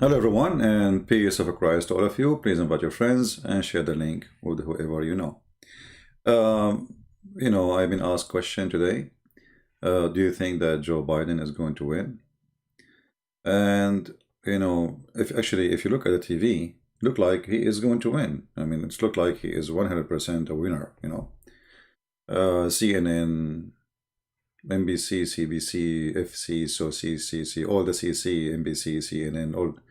Hello, everyone, and peace of Christ to all of you. Please invite your friends and share the link with whoever you know. I've been asked a question today. Do you think that Joe Biden is going to win? And if you look at the TV, look like he is going to win. I mean, it's look like he is 100% a winner. CNN, NBC, CBC, FC, so CCC, all the CC, NBC, CNN, all the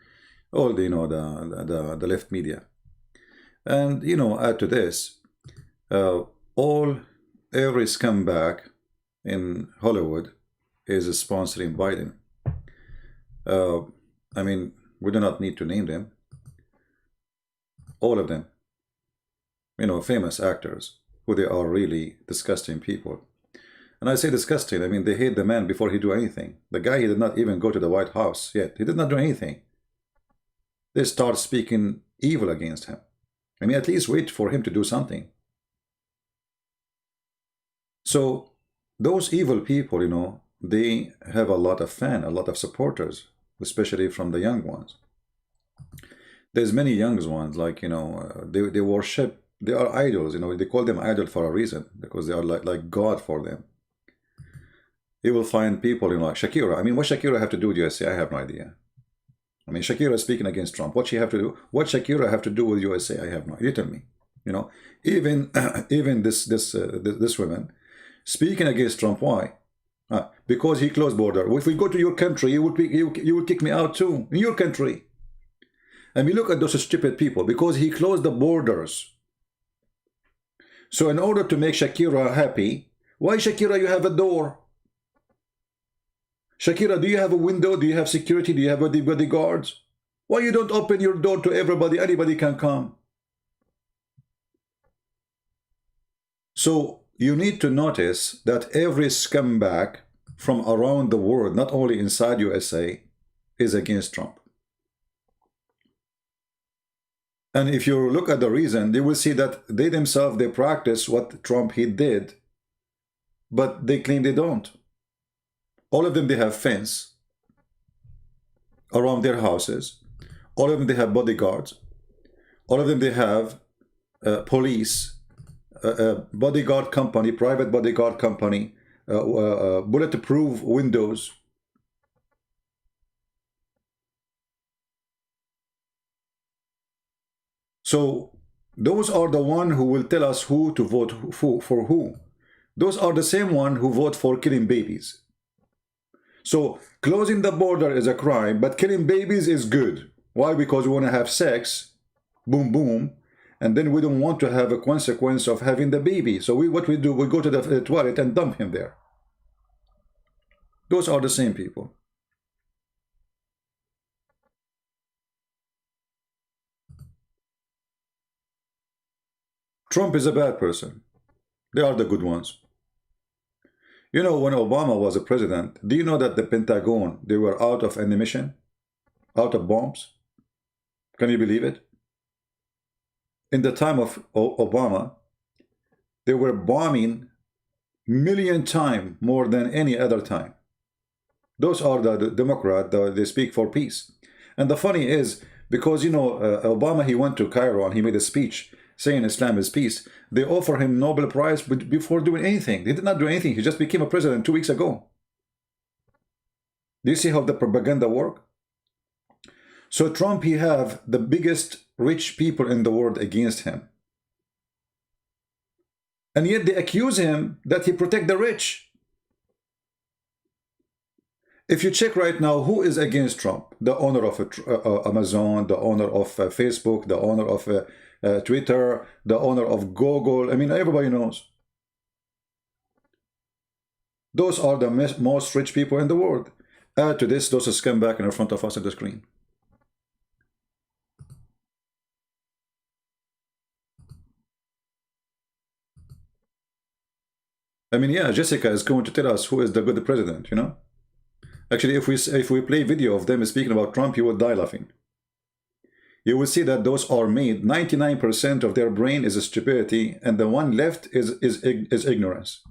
the left media. And add to this, uh, all every scumbag in Hollywood is sponsoring Biden. Uh, I mean, we do not need to name them. All of them, famous actors, who they are really disgusting people. And I say disgusting, I mean, they hate the man before he do anything. The guy, he did not even go to the White House yet. He did not do anything. They start speaking evil against him. I mean, at least wait for him to do something. So those evil people, they have a lot of fans, a lot of supporters, especially from the young ones. There's many young ones, like, they worship, they are idols, they call them idol for a reason, because they are like God for them. You will find people, like Shakira. I mean, what Shakira have to do with USA? I have no idea. I mean, Shakira is speaking against Trump. What she have to do? What Shakira have to do with USA? I have no idea. You tell me. Even even this woman speaking against Trump. Why? Because he closed border. If we go to your country, you would kick me out too. In your country. And we look at those stupid people, because he closed the borders. So in order to make Shakira happy, why, Shakira, you have a door? Shakira, do you have a window? Do you have security? Do you have bodyguards? Why you don't open your door to everybody? Anybody can come. So you need to notice that every scumbag from around the world, not only inside USA, is against Trump. And if you look at the reason, they will see that they themselves, they practice what Trump he did, but they claim they don't. All of them, they have fence around their houses. All of them, they have bodyguards. All of them, they have police, bodyguard company, private bodyguard company, bulletproof windows. So those are the one who will tell us who to vote for who. Those are the same one who vote for killing babies. So closing the border is a crime, but killing babies is good. Why? Because we want to have sex, boom, boom, and then we don't want to have a consequence of having the baby. So what we do, we go to the toilet and dump him there. Those are the same people. Trump is a bad person. They are the good ones. When Obama was a president, do you know that the Pentagon, they were out of ammunition, out of bombs? Can you believe it? In the time of Obama, they were bombing million times more than any other time. Those are the Democrat, they speak for peace. And the funny is, because, Obama, he went to Cairo and he made a speech saying Islam is peace. They offer him Nobel Prize before doing anything. They did not do anything. He just became a president 2 weeks ago. Do you see how the propaganda work? So Trump, he have the biggest rich people in the world against him. And yet they accuse him that he protect the rich. If you check right now, who is against Trump? The owner of Amazon, the owner of Facebook, the owner of Twitter, the owner of Google. I mean, everybody knows. Those are the most rich people in the world. Add to this, those scumbags in front of us on the screen. I mean, yeah, Jessica is going to tell us who is the good president, Actually, if we play video of them speaking about Trump, you will die laughing. You will see that those are made, 99% of their brain is stupidity, and the one left is ignorance.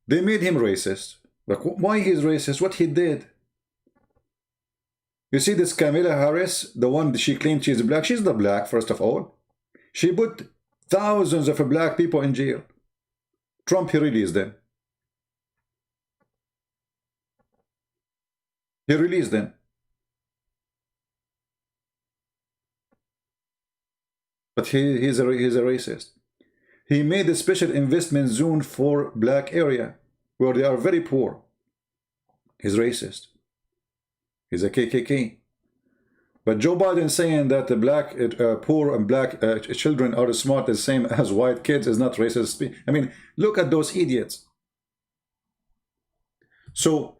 They made him racist. Like, why he's racist? What he did? You see this Kamala Harris, the one she claimed she's black. She's not black, first of all. She put thousands of black people in jail. Trump, he released them. He released them. But he's a racist. He made a special investment zone for black area where they are very poor. He's racist. He's a KKK. But Joe Biden saying that the black, poor and black children are smart the same as white kids is not racist. I mean, look at those idiots. So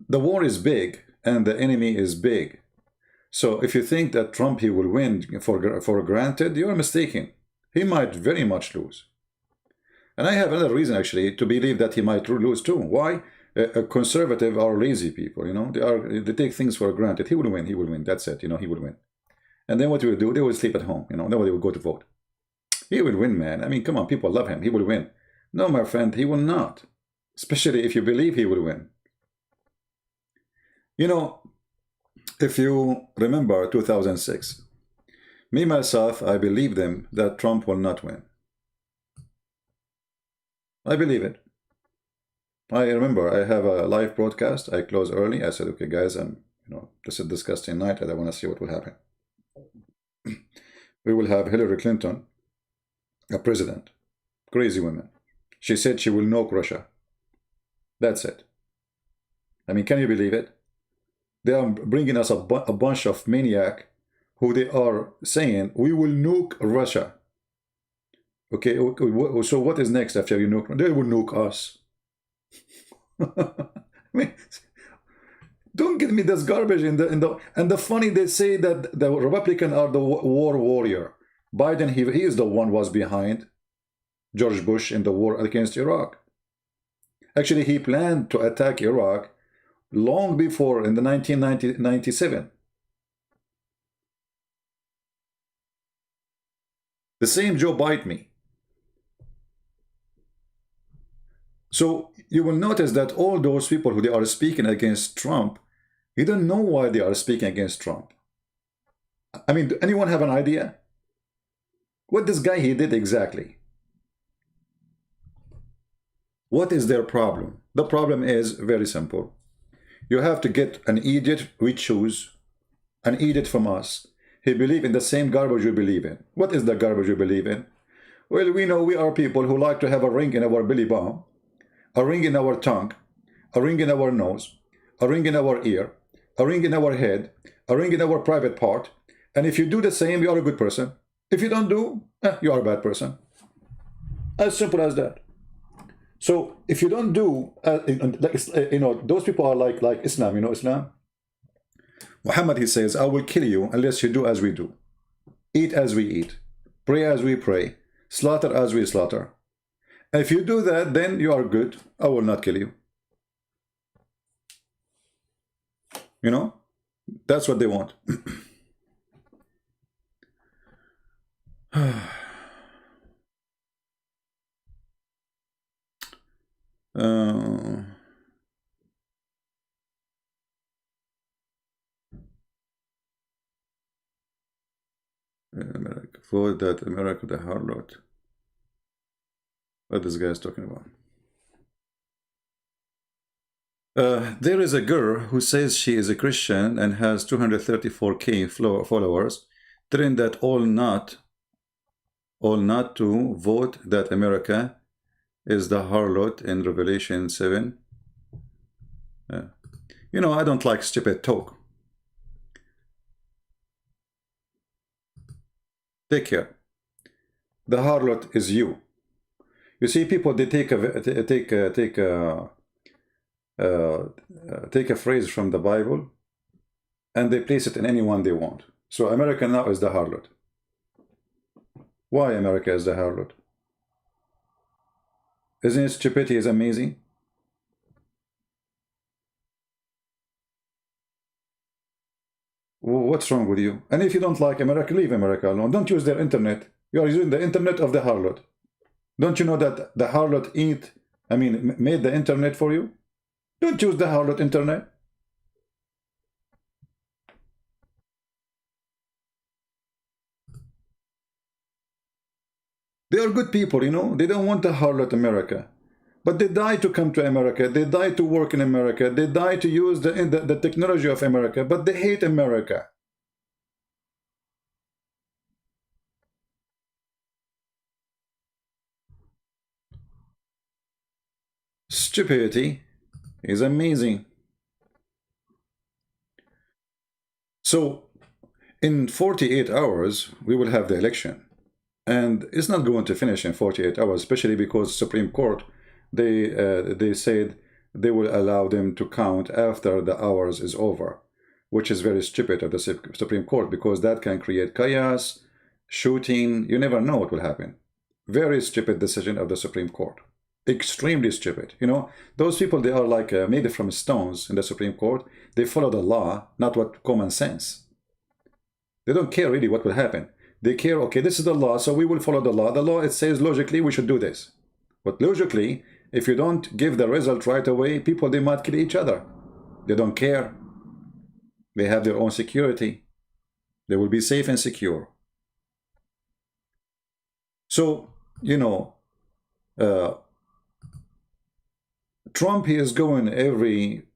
the war is big and the enemy is big. So if you think that Trump, he will win for granted, you are mistaken. He might very much lose. And I have another reason, actually, to believe that he might lose too. Why? Conservative are lazy people, you know. They take things for granted. He will win, he will win. That's it, you know, he will win. And then what will do? They will sleep at home, you know. Nobody will go to vote. He will win, man. I mean, come on, people love him. He will win. No, my friend, he will not. Especially if you believe he will win. You know, if you remember 2006, me, myself, I believe them that Trump will not win. I believe it. I remember I have a live broadcast. I close early. I said, okay, guys, this is a disgusting night and I want to see what will happen. We will have Hillary Clinton, a president. Crazy woman. She said she will nuke Russia. That's it. I mean, can you believe it? They are bringing us a bunch of maniac who they are saying, we will nuke Russia. Okay, so what is next after you nuke? They will nuke us. I mean, don't give me this garbage and the funny, they say that the Republican are the war warrior. Biden, he is the one was behind George Bush in the war against Iraq. Actually, he planned to attack Iraq long before, in the 1997. The same Joe Biden. So you will notice that all those people who they are speaking against Trump, you don't know why they are speaking against Trump. I mean, anyone have an idea? What this guy he did exactly? What is their problem? The problem is very simple. You have to get an idiot we choose, an idiot from us. He believes in the same garbage you believe in. What is the garbage you believe in? Well, we know we are people who like to have a ring in our belly button, a ring in our tongue, a ring in our nose, a ring in our ear, a ring in our head, a ring in our private part. And if you do the same, you are a good person. If you don't do, you are a bad person. As simple as that. So if you don't do, those people are like Islam, you know Islam? Muhammad, he says, I will kill you unless you do as we do. Eat as we eat. Pray as we pray. Slaughter as we slaughter. And if you do that, then you are good. I will not kill you. You know? That's what they want. America, for that America the harlot. What this guy is talking about? There is a girl who says she is a Christian and has 234K followers, telling that all not to vote that America is the harlot in Revelation 7. You know, I don't like stupid talk. Take care. The harlot is you. You see, people, they take a phrase from the Bible and they place it in anyone they want. So America now is the harlot. Why America is the harlot? Isn't it stupidity is amazing? What's wrong with you? And if you don't like America, leave America alone. Don't use their internet. You are using the internet of the harlot. Don't you know that the harlot eat I mean, made the internet for you? Don't use the harlot internet. They are good people, you know. They don't want the harlot America. But they die to come to America. They die to work in America. They die to use the technology of America. But they hate America. Stupidity is amazing. So, in 48 hours, we will have the election. And it's not going to finish in 48 hours, especially because Supreme Court, they said they will allow them to count after the hours is over, which is very stupid of the Supreme Court, because that can create chaos, shooting. You never know what will happen. Very stupid decision of the Supreme Court. Extremely stupid. You know, those people, they are like made from stones in the Supreme Court. They follow the law, not what common sense. They don't care really what will happen. They care, okay, this is the law, so we will follow the law. The law, it says logically we should do this. But logically, if you don't give the result right away, people, they might kill each other. They don't care. They have their own security. They will be safe and secure. So, you know, Trump, he is going every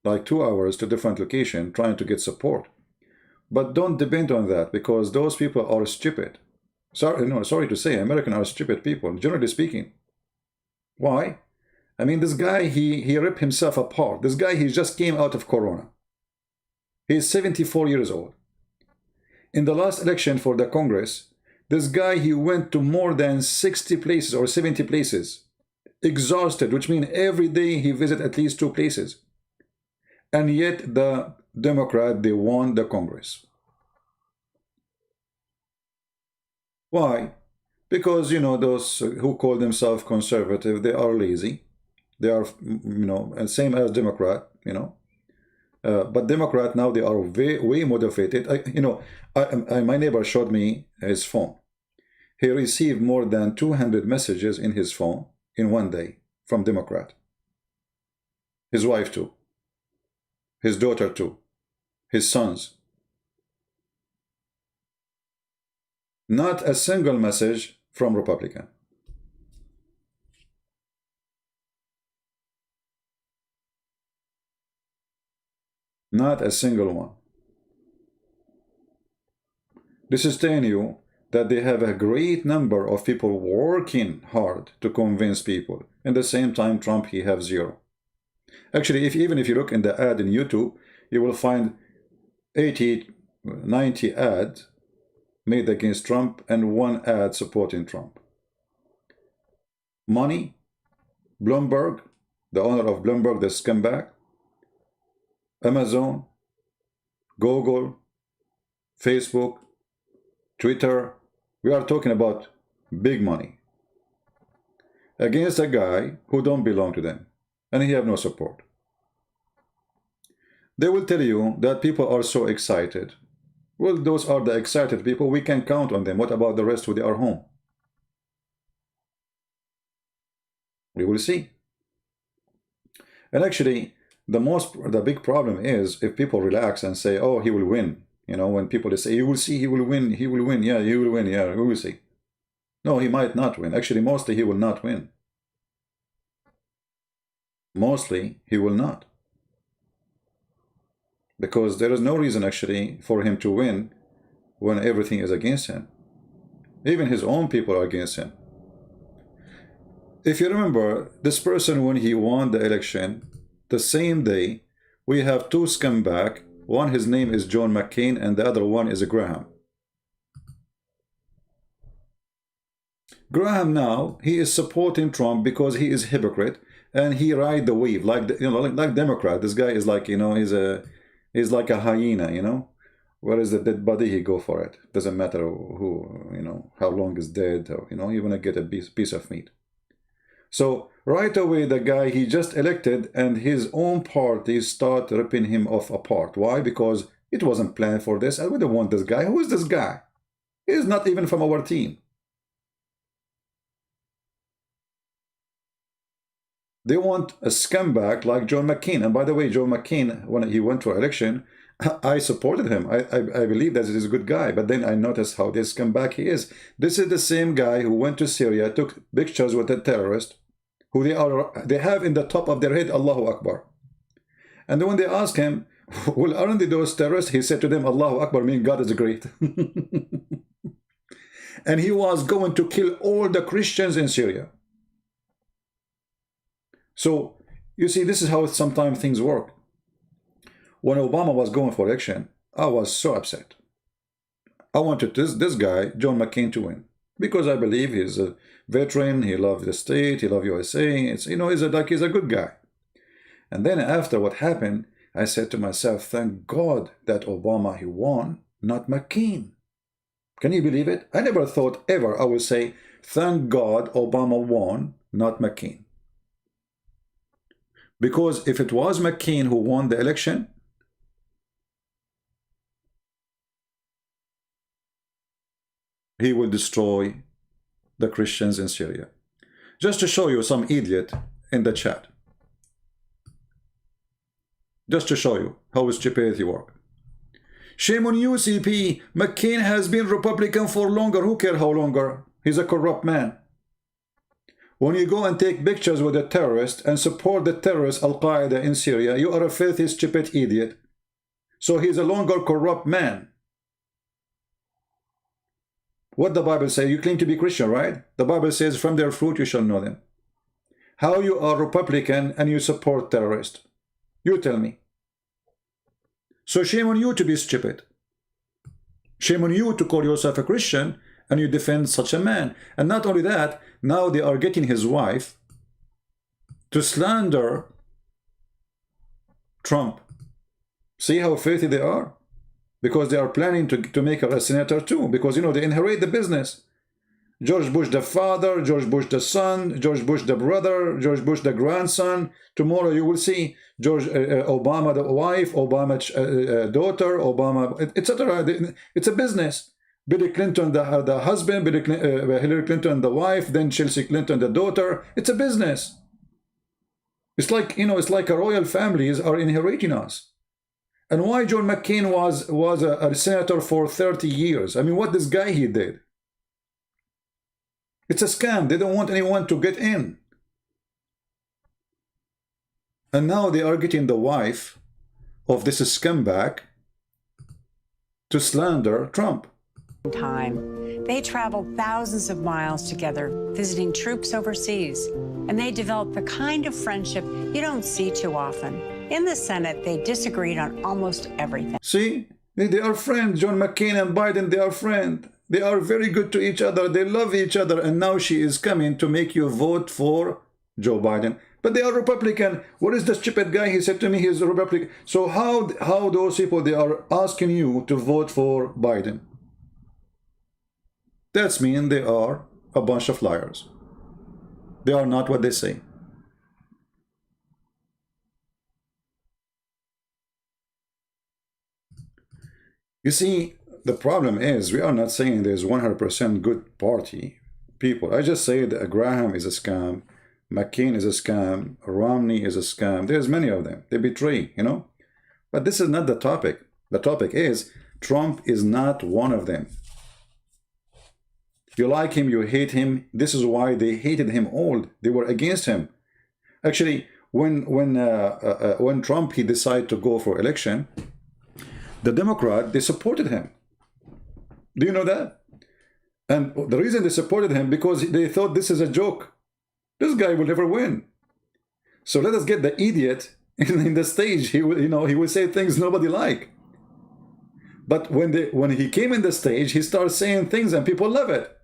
like 2 hours to different location trying to get support. But don't depend on that, because those people are stupid. Sorry to say, Americans are stupid people, generally speaking. Why? I mean, this guy, he ripped himself apart. This guy, he just came out of Corona. He's 74 years old. In the last election for the Congress, this guy, he went to more than 60 places or 70 places. Exhausted, which means every day he visited at least 2 places. And yet the Democrat, they won the Congress. Why? Because, you know, those who call themselves conservative, they are lazy. They are, you know, and same as Democrat, you know. But Democrat now, they are way motivated. My neighbor showed me his phone. He received more than 200 messages in his phone in one day from Democrat. His wife too. His daughter too. His sons. Not a single message from Republican. Not a single one. This is telling you that they have a great number of people working hard to convince people. At the same time, Trump, he have zero. Actually, even if you look in the ad in YouTube, you will find 80, 90 ads made against Trump and 1 ad supporting Trump. Money, Bloomberg, the owner of Bloomberg, the scumbag, Amazon, Google, Facebook, Twitter. We are talking about big money against a guy who don't belong to them, and he have no support. They will tell you that people are so excited. Well, those are the excited people. We can count on them. What about the rest who they are home? We will see. And actually, the big problem is if people relax and say, oh, he will win. You know, when people say, you will see, he will win, yeah, he will win, yeah, we will see. No, he might not win. Actually, mostly he will not win. Mostly he will not. Because there is no reason actually for him to win when everything is against him. Even his own people are against him. If you remember, this person, when he won the election, the same day, we have 2 scumbags. One, his name is John McCain, and the other one is Graham. Graham now, he is supporting Trump because he is a hypocrite, and he ride the wave like like Democrat. This guy is like, you know, he's like a hyena, you know. Where is the dead body? He go for it. Doesn't matter who, you know, how long is dead, or, you know, you want to get a piece of meat. So right away, the guy, he just elected, and his own party start ripping him off apart. Why? Because it wasn't planned for this. I wouldn't want this guy. Who is this guy? He's not even from our team. They want a scumbag like John McCain. And by the way, John McCain, when he went for election, I supported him. I believe that he's a good guy. But then I noticed how this scumbag he is. This is the same guy who went to Syria, took pictures with a terrorist, who they have in the top of their head, Allahu Akbar. And then when they ask him, well, aren't they those terrorists? He said to them, Allahu Akbar, meaning God is great. And he was going to kill all the Christians in Syria. So, you see, this is how sometimes things work. When Obama was going for election, I was so upset. I wanted this guy, John McCain, to win. Because I believe he's a veteran, he loves the state, he loves USA. It's, you know, he's a good guy. And then after what happened, I said to myself, thank God that Obama, he won, not McCain. Can you believe it? I never thought ever I would say, thank God Obama won, not McCain. Because if it was McCain who won the election, he will destroy the Christians in Syria. Just to show you some idiot in the chat. Just to show you how stupidity works. Shame on you, CP. McCain has been Republican for longer. Who cares how longer? He's a corrupt man. When you go and take pictures with a terrorist and support the terrorist Al-Qaeda in Syria, you are a filthy, stupid idiot. So he's a longer corrupt man. What the Bible says, you claim to be Christian, right? The Bible says, from their fruit you shall know them. How you are Republican and you support terrorists? You tell me. So shame on you to be stupid. Shame on you to call yourself a Christian and you defend such a man. And not only that, now they are getting his wife to slander Trump. See how filthy they are? Because they are planning to make her a senator too. Because, you know, they inherit the business. George Bush the father, George Bush the son, George Bush the brother, George Bush the grandson. Tomorrow you will see George Obama the wife, Obama daughter, Obama, etc. It's a business. Bill Clinton the husband, Hillary Clinton the wife, then Chelsea Clinton the daughter. It's a business. It's like, you know, it's like a royal families are inheriting us. And why John McCain was a senator for 30 years? I mean, what this guy he did? It's a scam. They don't want anyone to get in. And now they are getting the wife of this scumbag to slander Trump. They traveled thousands of miles together, visiting troops overseas, and they developed the kind of friendship you don't see too often. In the Senate, they disagreed on almost everything. See? They are friends. John McCain and Biden, they are friends. They are very good to each other. They love each other. And now she is coming to make you vote for Joe Biden. But they are Republican. What is the stupid guy? He said to me he's a Republican. So how those people, they are asking you to vote for Biden? That's mean they are a bunch of liars. They are not what they say. You see, the problem is we are not saying there's 100% good party people. I just say that Graham is a scam, McCain is a scam, Romney is a scam. There's many of them. They betray, you know. But this is not the topic. The topic is Trump is not one of them. You like him, you hate him. This is why they hated him all. They were against him. Actually, when Trump he decided to go for election, the Democrat, they supported him. Do you know that? And the reason they supported him, because they thought this is a joke. This guy will never win. So let us get the idiot in the stage. He will, you know, he will say things nobody like. But when he came in the stage, he started saying things and people love it.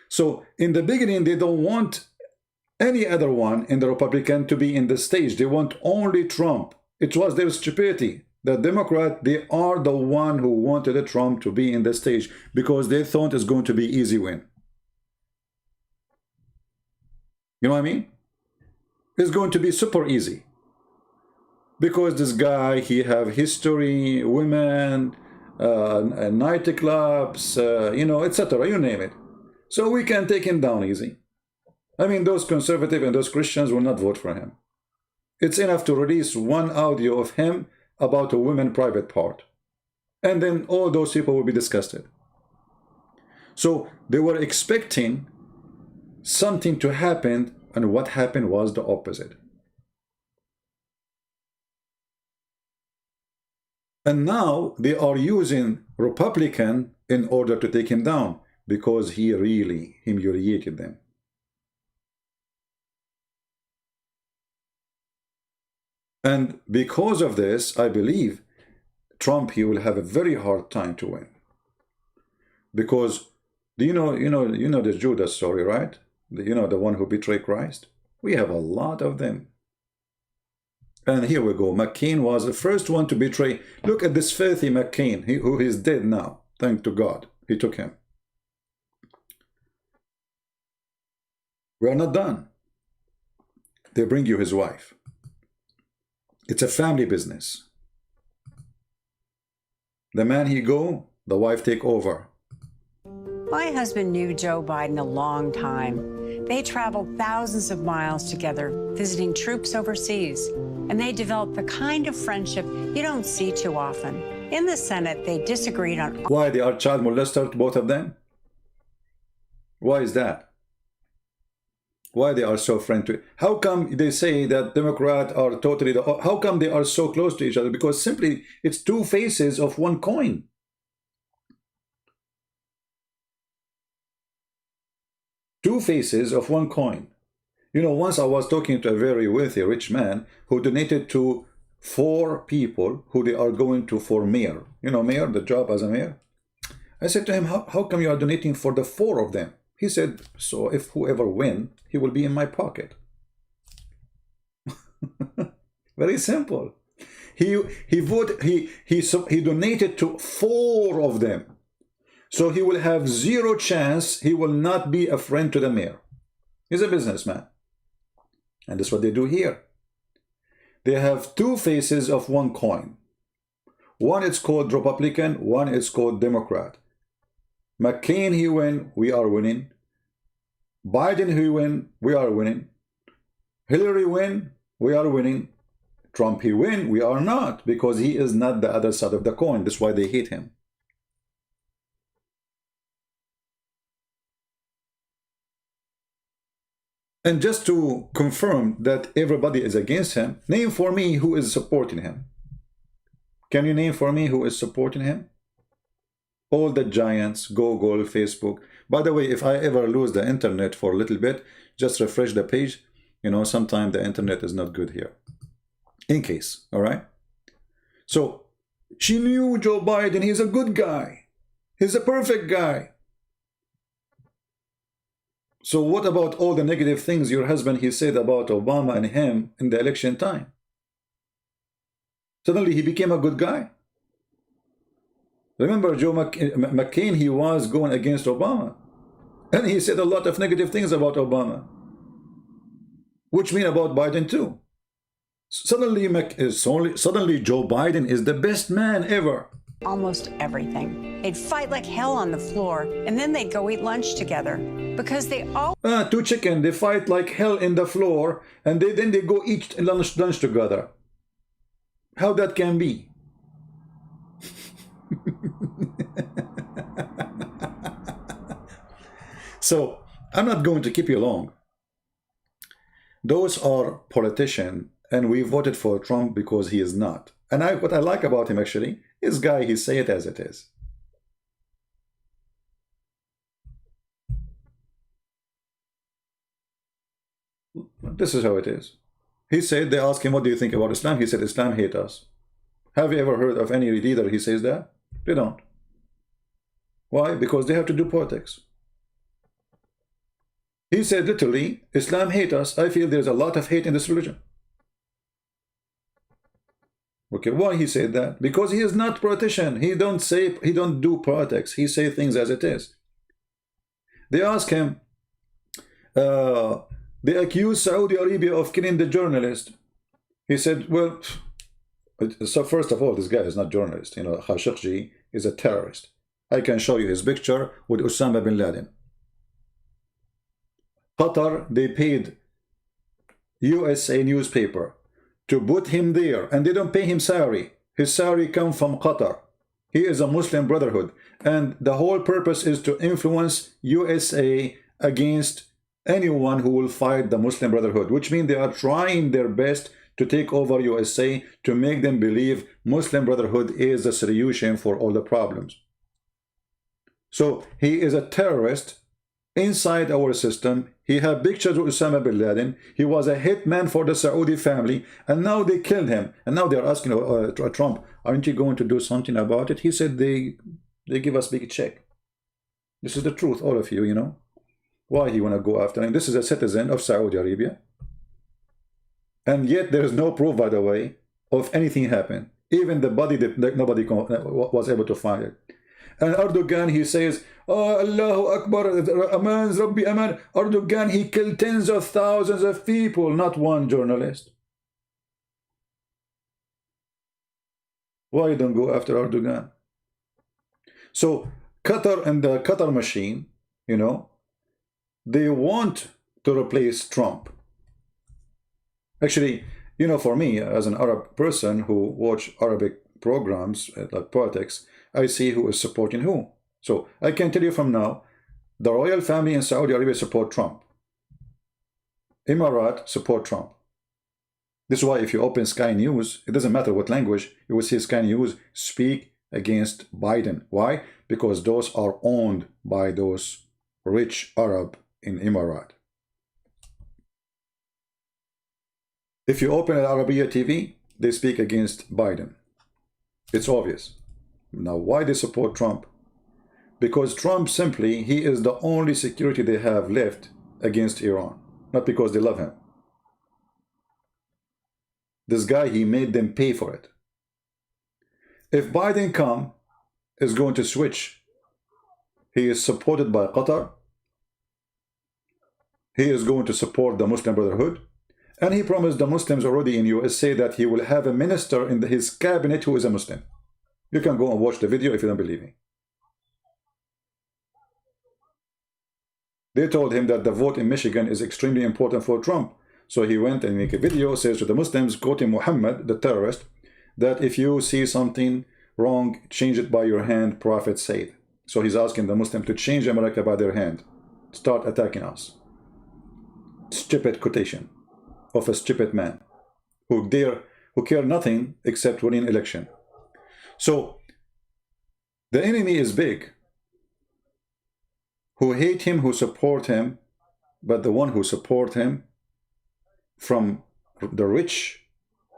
So in the beginning, they don't want any other one in the Republican to be in the stage. They want only Trump. It was their stupidity. The Democrat, they are the one who wanted Trump to be in the stage because they thought it's going to be easy win. You know what I mean? It's going to be super easy. Because this guy, he have history, women, nightclubs, you know, etc. You name it. So we can take him down easy. I mean, those conservative and those Christians will not vote for him. It's enough to release one audio of him about a women private part, and then all those people will be disgusted. So they were expecting something to happen, and what happened was the opposite. And now they are using Republican in order to take him down, because he really humiliated them. And because of this, I believe Trump, he will have a very hard time to win. Because do you know the Judas story, right? The one who betrayed Christ? We have a lot of them. And here we go. McCain was the first one to betray. Look at this filthy McCain, who is dead now. Thank to God, he took him. We are not done. They bring you his wife. It's a family business. The man he go, the wife take over. My husband knew Joe Biden a long time. They traveled thousands of miles together, visiting troops overseas. And they developed the kind of friendship you don't see too often. In the Senate, they disagreed on... Why they are child molesters, both of them? Why is that? Why they are so friendly? How come they say that Democrats are totally... How come they are so close to each other? Because simply, it's two faces of one coin. Two faces of one coin. You know, once I was talking to a very wealthy, rich man who donated to 4 people who they are going to for mayor. You know, mayor, the job as a mayor. I said to him, how come you are donating for the 4 of them? He said, so if whoever wins, he will be in my pocket. Very simple. He donated to 4 of them. So he will have 0 chance he will not be a friend to the mayor. He's a businessman. And that's what they do here. They have 2 faces of one coin. One is called Republican, one is called Democrat. McCain, he win, we are winning. Biden, he win, we are winning. Hillary win, we are winning. Trump, he win, we are not, because he is not the other side of the coin. That's why they hate him. And just to confirm that everybody is against him, name for me who is supporting him. Can you name for me who is supporting him? All the giants, Google, Facebook. By the way, if I ever lose the internet for a little bit, just refresh the page. You know, sometimes the internet is not good here. In case, all right? So, she knew Joe Biden, he's a good guy. He's a perfect guy. So what about all the negative things your husband, he said about Obama and him in the election time? Suddenly he became a good guy. Remember Joe McCain, he was going against Obama. And he said a lot of negative things about Obama. Which mean about Biden too. Suddenly Joe Biden is the best man ever. Almost everything. They'd fight like hell on the floor, and then they'd go eat lunch together. Because they all... 2 chicken, they fight like hell in the floor, and then they go eat lunch together. How that can be? So, I'm not going to keep you long. Those are politicians, and we voted for Trump because he is not. And what I like about him, actually, this guy, he say it as it is. This is how it is. He said, they asked him, what do you think about Islam? He said, Islam hate us. Have you ever heard of any leader he says that? They don't. Why? Because they have to do politics. He said literally, Islam hate us. I feel there's a lot of hate in this religion. Okay, why he said that? Because he is not politician. He don't do politics. He say things as it is. They ask him, they accuse Saudi Arabia of killing the journalist. He said, well, so first of all, this guy is not journalist. You know, Khashoggi is a terrorist. I can show you his picture with Osama bin Laden. Qatar, they paid USA newspaper to put him there, and they don't pay him salary. His salary comes from Qatar. He is a Muslim Brotherhood, and the whole purpose is to influence USA against anyone who will fight the Muslim Brotherhood, which means they are trying their best to take over USA, to make them believe Muslim Brotherhood is the solution for all the problems. So he is a terrorist inside our system. He had pictures with Osama bin Laden. He was a hitman for the Saudi family, and now they killed him. And now they're asking Trump, aren't you going to do something about it? He said they give us big check. This is the truth, all of you, you know. Why he want to go after him? This is a citizen of Saudi Arabia. And yet there is no proof, by the way, of anything happened. Even the body that nobody was able to find it. And Erdogan, he says, oh, Allahu Akbar, Aman, Rabbi Aman. Erdogan, he killed tens of thousands of people, not one journalist. Why don't go after Erdogan? So Qatar and the Qatar machine, you know, they want to replace Trump. Actually, you know, for me, as an Arab person who watch Arabic programs like politics, I see who is supporting who. So I can tell you from now, the royal family in Saudi Arabia support Trump. Emirat support Trump. This is why if you open Sky News, it doesn't matter what language, you will see Sky News speak against Biden. Why? Because those are owned by those rich Arab in Emirat. If you open Al Arabiya TV, they speak against Biden. It's obvious. Now, why they support Trump? Because Trump simply, he is the only security they have left against Iran. Not because they love him. This guy, he made them pay for it. If Biden is going to switch, he is supported by Qatar. He is going to support the Muslim Brotherhood. And he promised the Muslims already in USA that he will have a minister in his cabinet who is a Muslim. You can go and watch the video if you don't believe me. They told him that the vote in Michigan is extremely important for Trump. So he went and made a video, says to the Muslims, quoting Muhammad, the terrorist, that if you see something wrong, change it by your hand, Prophet said. So he's asking the Muslim to change America by their hand. Start attacking us. Stupid quotation of a stupid man who care nothing except winning election. So the enemy is big. Who hate him, who support him, but the one who support him from the rich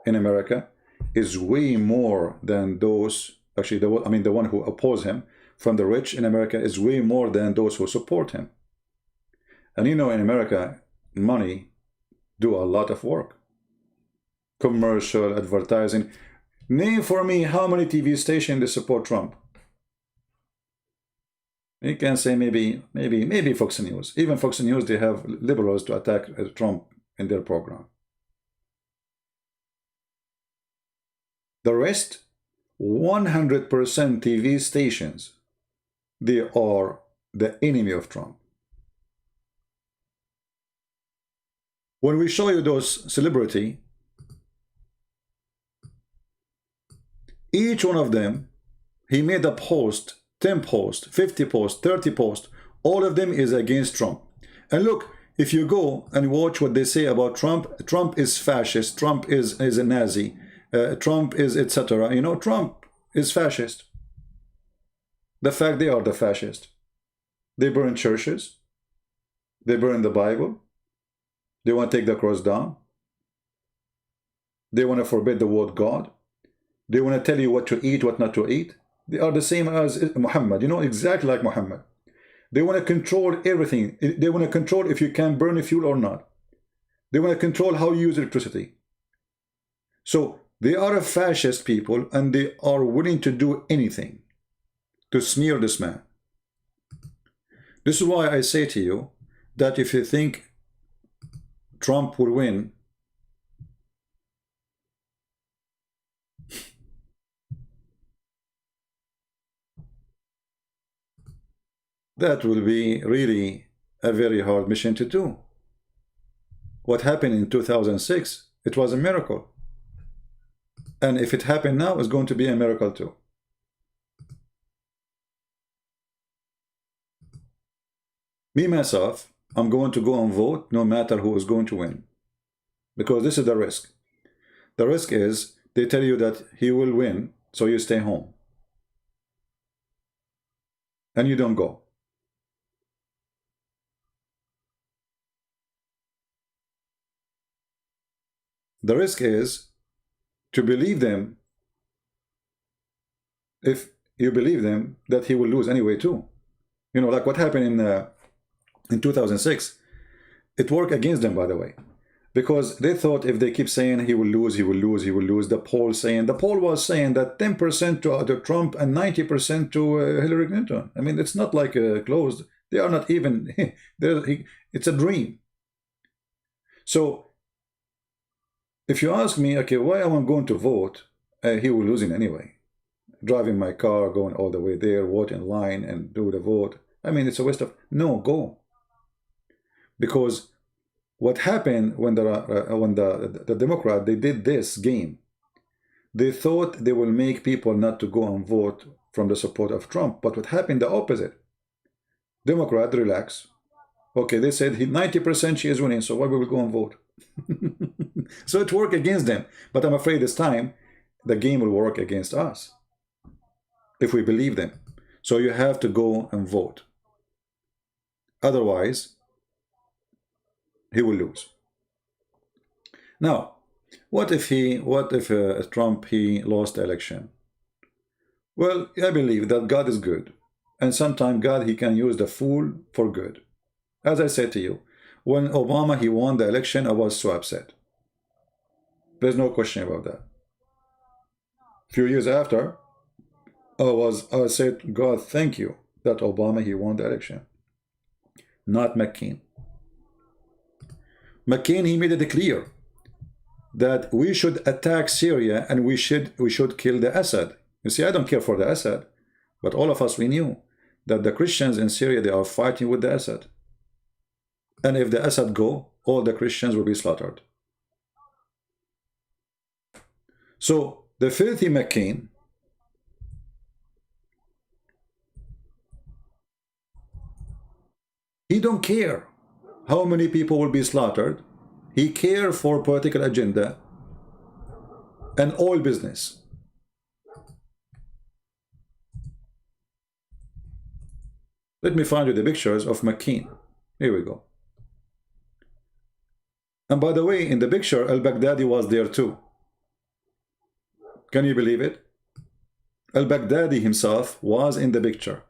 in America is way more than those, actually the one who oppose him from the rich in America is way more than those who support him. And you know, in America, money do a lot of work. Commercial, advertising. Name for me how many TV stations they support Trump. You can say maybe Fox News. Even Fox News, they have liberals to attack Trump in their program. The rest, 100% TV stations, they are the enemy of Trump. When we show you those celebrity, each one of them, he made a post, 10 posts, 50 posts, 30 posts, all of them is against Trump. And look, if you go and watch what they say about Trump, Trump is fascist, Trump is a Nazi, Trump is etc. You know, Trump is fascist. The fact they are the fascist. They burn churches. They burn the Bible. They want to take the cross down. They want to forbid the word God. They want to tell you what to eat, what not to eat. They are the same as Muhammad, you know, exactly like Muhammad. They want to control everything. They want to control if you can burn fuel or not. They want to control how you use electricity. So they are a fascist people, and they are willing to do anything to smear this man. This is why I say to you that if you think Trump will win, that will be really a very hard mission to do. what happened in 2006, it was a miracle. And if it happened now, it's going to be a miracle too. Me, myself, I'm going to go and vote no matter who is going to win. Because this is the risk. The risk is they tell you that he will win, so you stay home. And you don't go. The risk is to believe them, if you believe them, that he will lose anyway too. You know, like what happened in 2006, it worked against them, by the way, because they thought if they keep saying he will lose, he will lose, he will lose, the poll was saying that 10% to Trump and 90% to Hillary Clinton. I mean, it's not like closed. They are not even, it's a dream. So if you ask me, okay, why am I going to vote? He will lose in anyway. Driving my car, going all the way there, wait in line and do the vote. I mean, it's a waste of, no, go. Because what happened when the Democrat, they did this game. They thought they will make people not to go and vote from the support of Trump. But what happened, the opposite. Democrat, relax. Okay, they said 90% she is winning, so why we will go and vote? So it worked against them. But I'm afraid this time, the game will work against us. If we believe them. So you have to go and vote. Otherwise, he will lose. Now, what if Trump, he lost the election? Well, I believe that God is good. And sometimes God, he can use the fool for good. As I said to you, when Obama, he won the election, I was so upset. There's no question about that. A few years after, I said, God, thank you that Obama, he won the election. Not McCain. McCain, he made it clear that we should attack Syria and we should kill the Assad. You see, I don't care for the Assad, but all of us, we knew that the Christians in Syria, they are fighting with the Assad. And if the Assad go, all the Christians will be slaughtered. So the filthy McCain, he don't care how many people will be slaughtered. He cares for political agenda and oil business. Let me find you the pictures of McCain. Here we go. And by the way, in the picture, al-Baghdadi was there too. Can you believe it? Al-Baghdadi himself was in the picture.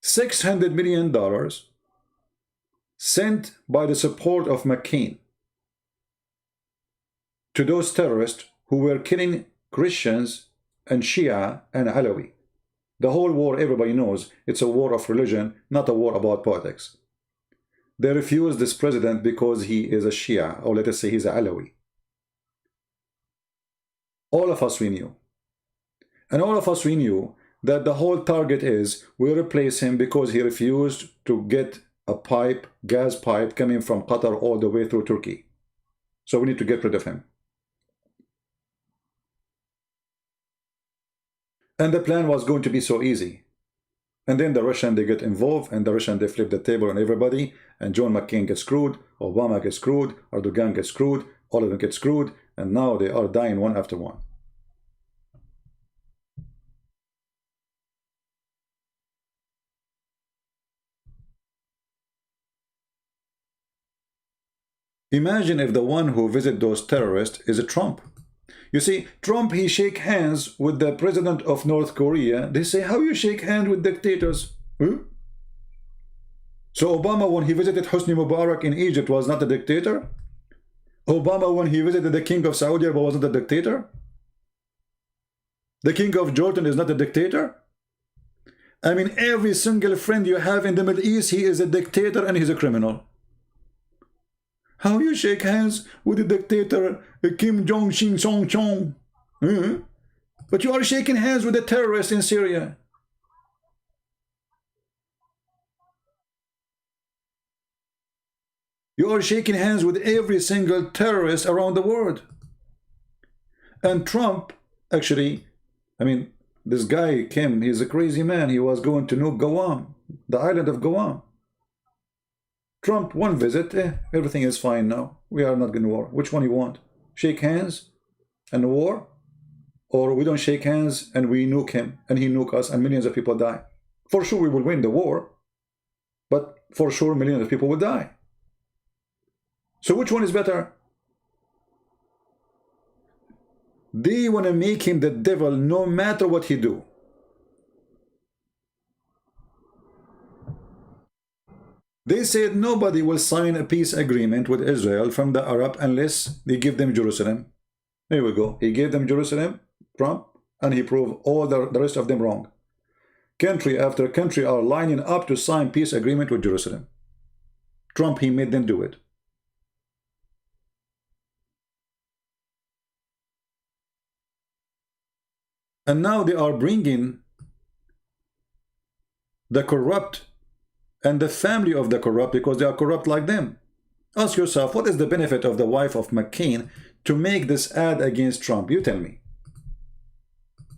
$600 million sent by the support of McCain to those terrorists who were killing Christians and Shia and Alawi. The whole war, everybody knows, it's a war of religion, not a war about politics. They refused this president because he is a Shia, or let us say he's a Alawi. All of us we knew. And all of us we knew that the whole target is we replace him because he refused to get a pipe, gas pipe coming from Qatar all the way through Turkey. So we need to get rid of him. And the plan was going to be so easy. And then the Russian, they get involved, and the Russian, they flip the table on everybody, and John McCain gets screwed, Obama gets screwed, Erdogan gets screwed, all of them get screwed, and now they are dying one after one. Imagine if the one who visited those terrorists is a Trump. You see, Trump, he shake hands with the president of North Korea. They say, how you shake hands with dictators? Huh? So Obama, when he visited Hosni Mubarak in Egypt, was not a dictator? Obama, when he visited the king of Saudi Arabia, wasn't a dictator? The king of Jordan is not a dictator? I mean, every single friend you have in the Middle East, he is a dictator and he's a criminal. How you shake hands with the dictator Kim Jong-un Song Chong? But you are shaking hands with the terrorists in Syria. You are shaking hands with every single terrorist around the world. And Trump, actually, I mean, this guy came, he's a crazy man. He was going to nuke Guam, the island of Guam. Trump, one visit, everything is fine now. We are not going to war. Which one you want? Shake hands and war? Or we don't shake hands and we nuke him and he nuke us and millions of people die? For sure we will win the war, but for sure millions of people will die. So which one is better? They want to make him the devil no matter what he do. They said nobody will sign a peace agreement with Israel from the Arab unless they give them Jerusalem. There we go. He gave them Jerusalem, Trump, and he proved all the rest of them wrong. Country after country are lining up to sign peace agreement with Jerusalem. Trump, he made them do it. And now they are bringing the corrupt and the family of the corrupt because they are corrupt like them. Ask yourself, what is the benefit of the wife of McCain to make this ad against Trump? You tell me.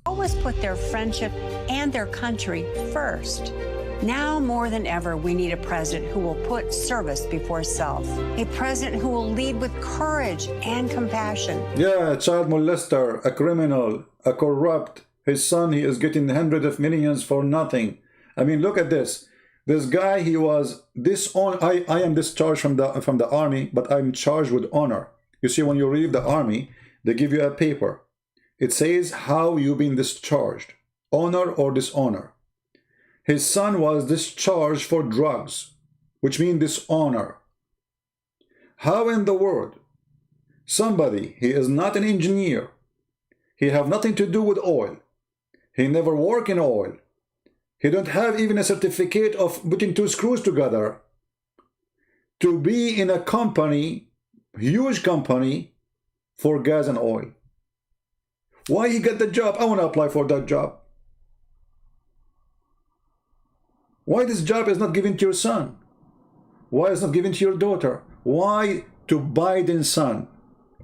Always put their friendship and their country first. Now more than ever, we need a president who will put service before self. A president who will lead with courage and compassion. Yeah, a child molester, a criminal, a corrupt. His son, he is getting hundreds of millions for nothing. I mean, look at this. This guy, he was disowned. I am discharged from the army, but I'm charged with honor. You see, when you leave the army, they give you a paper. It says how you've been discharged, honor or dishonor. His son was discharged for drugs, which means dishonor. How in the world somebody, he is not an engineer, he have nothing to do with oil, he never work in oil, he don't have even a certificate of putting two screws together, to be in a company, huge company, for gas and oil. Why he got the job? I want to apply for that job. Why this job is not given to your son? Why is not given to your daughter? Why to Biden's son?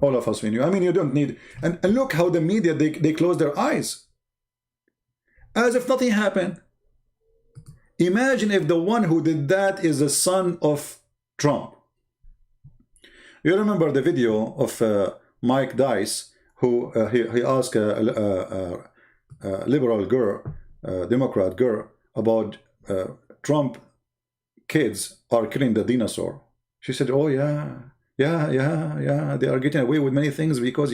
All of us we knew. I mean, you don't need... And look how the media, they close their eyes. As if nothing happened. Imagine if the one who did that is the son of Trump. You remember the video of Mike Dice, who he asked a liberal girl, Democrat girl, about Trump kids are killing the dinosaur. She said, oh yeah, they are getting away with many things because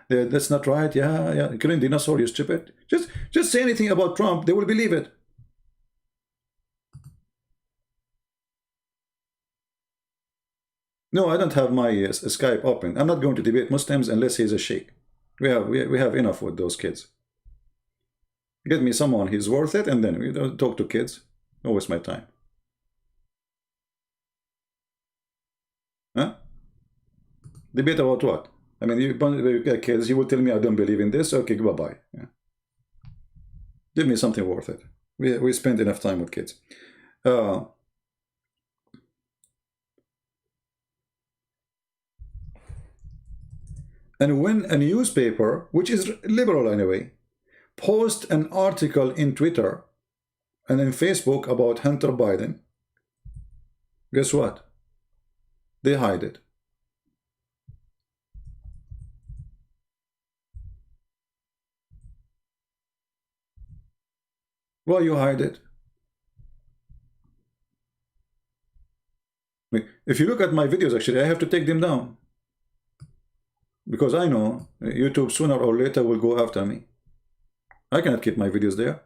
that's not right. Killing dinosaur, you stupid. Just say anything about Trump, they will believe it. No, I don't have my Skype open. I'm not going to debate Muslims unless he's a sheikh. We have enough with those kids. Get me someone who's worth it, and then we don't talk to kids. Don't waste my time. Huh? Debate about what? I mean, you get kids, you will tell me I don't believe in this. Okay, bye-bye. Yeah. Give me something worth it. We spend enough time with kids. And when a newspaper, which is liberal anyway, post an article in Twitter and in Facebook about Hunter Biden, guess what? They hide it. Why you hide it? If you look at my videos, actually, I have to take them down. Because I know YouTube sooner or later will go after me. I cannot keep my videos there.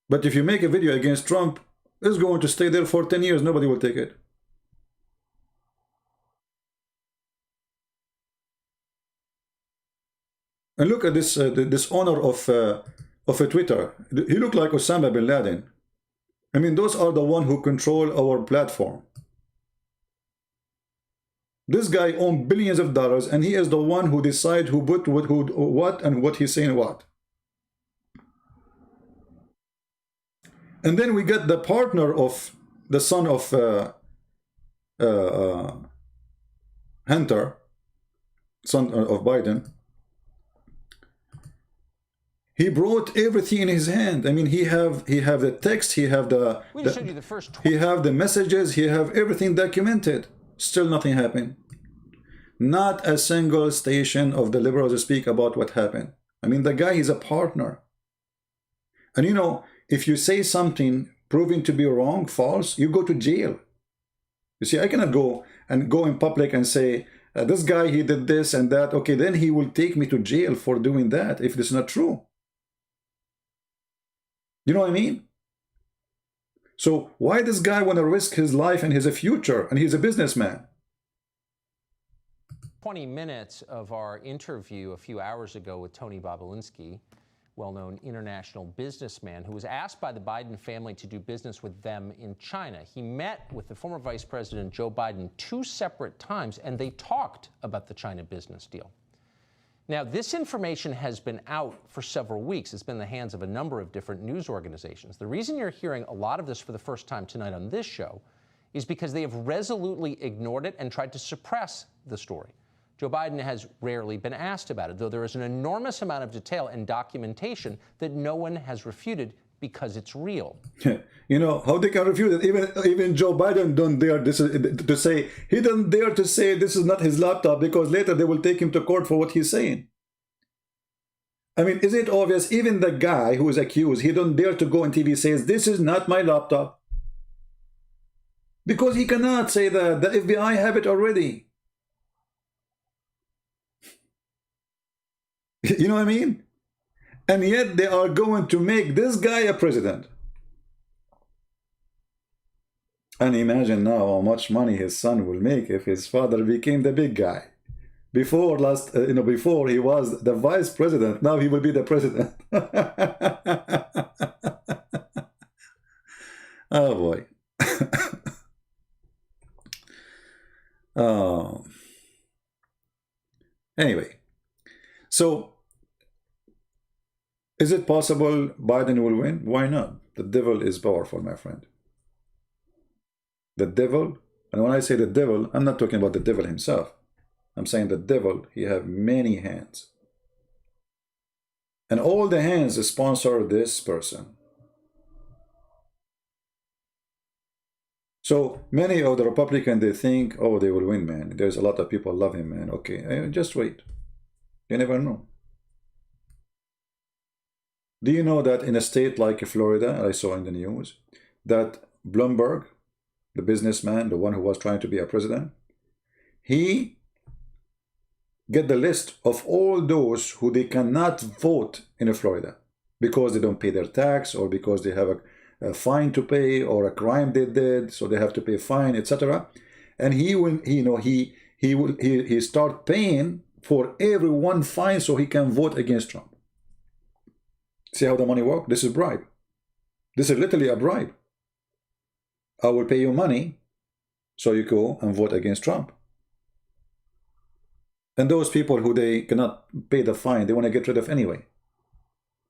But if you make a video against Trump, it's going to stay there for 10 years. Nobody will take it. And look at this this owner of a Twitter. He looked like Osama bin Laden. I mean, those are the ones who control our platform. This guy owns billions of dollars, and he is the one who decides who put what and what he's saying what. And then we get the partner of the son of Hunter, son of Biden. He brought everything in his hand. I mean, he have the text, he have he have the messages, he have everything documented. Still nothing happened. Not a single station of the liberals speak about what happened. I mean, the guy is a partner. And you know, if you say something proven to be wrong, false, you go to jail. You see, I cannot go in public and say, this guy, he did this and that. Okay, then he will take me to jail for doing that if it's not true. You know what I mean? So why this guy want to risk his life and his future? And he's a businessman. 20 minutes of our interview a few hours ago with Tony Bobulinski, well-known international businessman who was asked by the Biden family to do business with them in China. He met with the former Vice President Joe Biden 2 separate times, and they talked about the China business deal. Now, this information has been out for several weeks. It's been in the hands of a number of different news organizations. The reason you're hearing a lot of this for the first time tonight on this show is because they have resolutely ignored it and tried to suppress the story. Joe Biden has rarely been asked about it, though there is an enormous amount of detail and documentation that no one has refuted because it's real. You know, how they can refute it? Even Joe Biden don't dare to say, he doesn't dare to say this is not his laptop, because later they will take him to court for what he's saying. I mean, is it obvious? Even the guy who is accused, he don't dare to go on TV says, this is not my laptop. Because he cannot say that. The FBI have it already. You know what I mean? And yet they are going to make this guy a president. And imagine now how much money his son will make if his father became the big guy. Before before he was the vice president, now he will be the president. Oh boy. Anyway, so is it possible Biden will win? Why not? The devil is powerful, my friend. The devil, and when I say the devil, I'm not talking about the devil himself. I'm saying the devil, he have many hands. And all the hands sponsor this person. So many of the Republicans, they think, oh, they will win, man. There's a lot of people love him, man. Okay, just wait. You never know. Do you know that in a state like Florida, I saw in the news, that Bloomberg, the businessman, the one who was trying to be a president, he get the list of all those who they cannot vote in Florida because they don't pay their tax, or because they have a fine to pay, or a crime they did, so they have to pay a fine, etc. And he start paying for every one fine so he can vote against Trump. See how the money works? This is bribe. This is literally a bribe. I will pay you money so you go and vote against Trump. And those people who they cannot pay the fine, they want to get rid of anyway.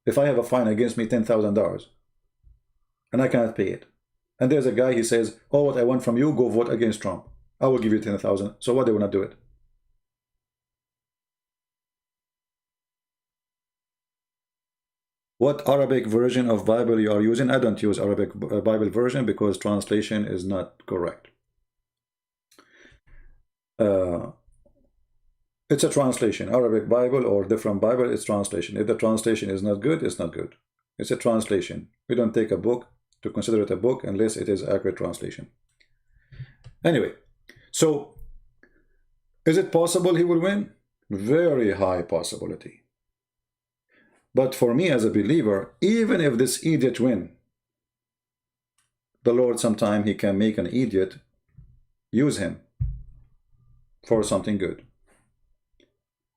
If I have a fine against me, $10,000, and I cannot pay it, and there's a guy, he says, oh, what I want from you, go vote against Trump. I will give you 10,000. So what, they will not do it? What Arabic version of Bible you are using? I don't use Arabic Bible version because translation is not correct. It's a translation. Arabic Bible or different Bible, it's translation. If the translation is not good, it's not good. It's a translation. We don't take a book to consider it a book unless it is accurate translation. Anyway, so is it possible he will win? Very high possibility. But for me as a believer, even if this idiot win, the Lord sometime he can make an idiot use him for something good.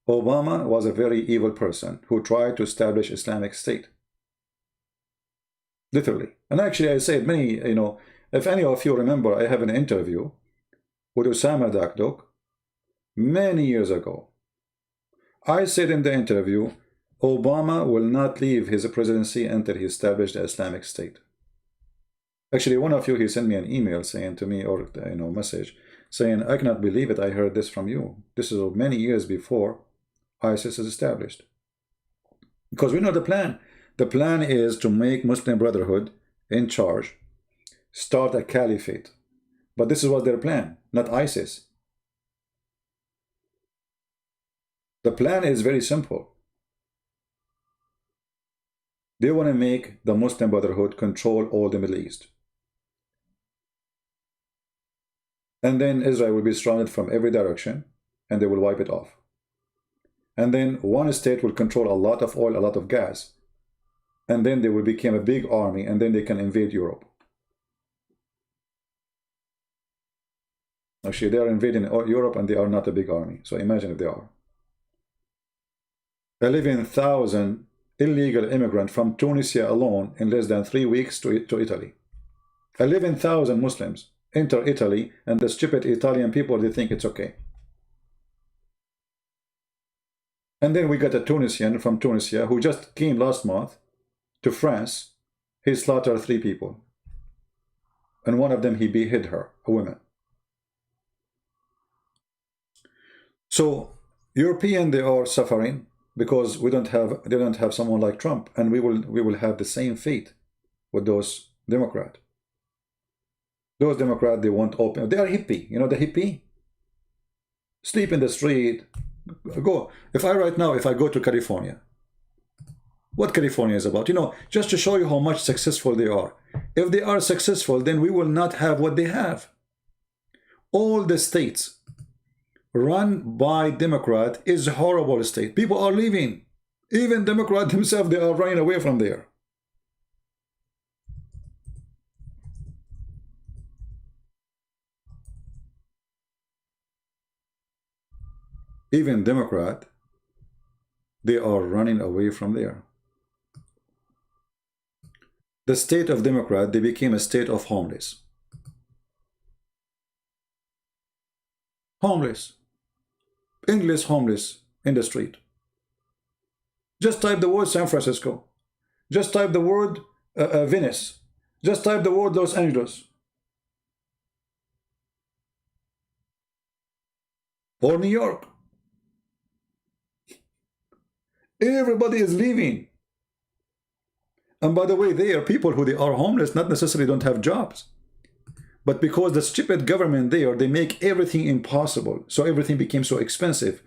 Obama was a very evil person who tried to establish Islamic State. Literally. And actually I said many, if any of you remember, I have an interview with Osama Dakdok many years ago. I said in the interview, Obama will not leave his presidency until he established the Islamic State. Actually, one of you, he sent me an email saying to me, or message saying, I cannot believe it, I heard this from you. This is many years before ISIS is established. Because we know the plan. The plan is to make Muslim Brotherhood in charge, start a caliphate. But this was their plan, not ISIS. The plan is very simple. They want to make the Muslim Brotherhood control all the Middle East. And then Israel will be surrounded from every direction, and they will wipe it off. And then one state will control a lot of oil, a lot of gas. And then they will become a big army, and then they can invade Europe. Actually, they are invading Europe, and they are not a big army. So imagine if they are. 11,000 illegal immigrants from Tunisia alone in less than 3 weeks to Italy. 11,000 Muslims enter Italy, and the stupid Italian people, they think it's okay. And then we got a Tunisian from Tunisia who just came last month to France. He slaughtered 3 people. And one of them, he beheaded her, a woman. So European, they are suffering because they don't have someone like Trump, and we will have the same fate with those Democrats. Those Democrats, they want open. They are hippie. You know the hippie? Sleep in the street. Go. If I go to California, what California is about, just to show you how much successful they are. If they are successful, then we will not have what they have. All the states run by Democrat is a horrible state. People are leaving. Even Democrats themselves, they are running away from there. Even Democrat, they are running away from there. The state of Democrat, they became a state of homeless. Homeless. English homeless in the street. Just type the word San Francisco. Just type the word Venice. Just type the word Los Angeles. Or New York. Everybody is leaving. And by the way, they are people who they are homeless, not necessarily don't have jobs. But because the stupid government there, they make everything impossible. So everything became so expensive.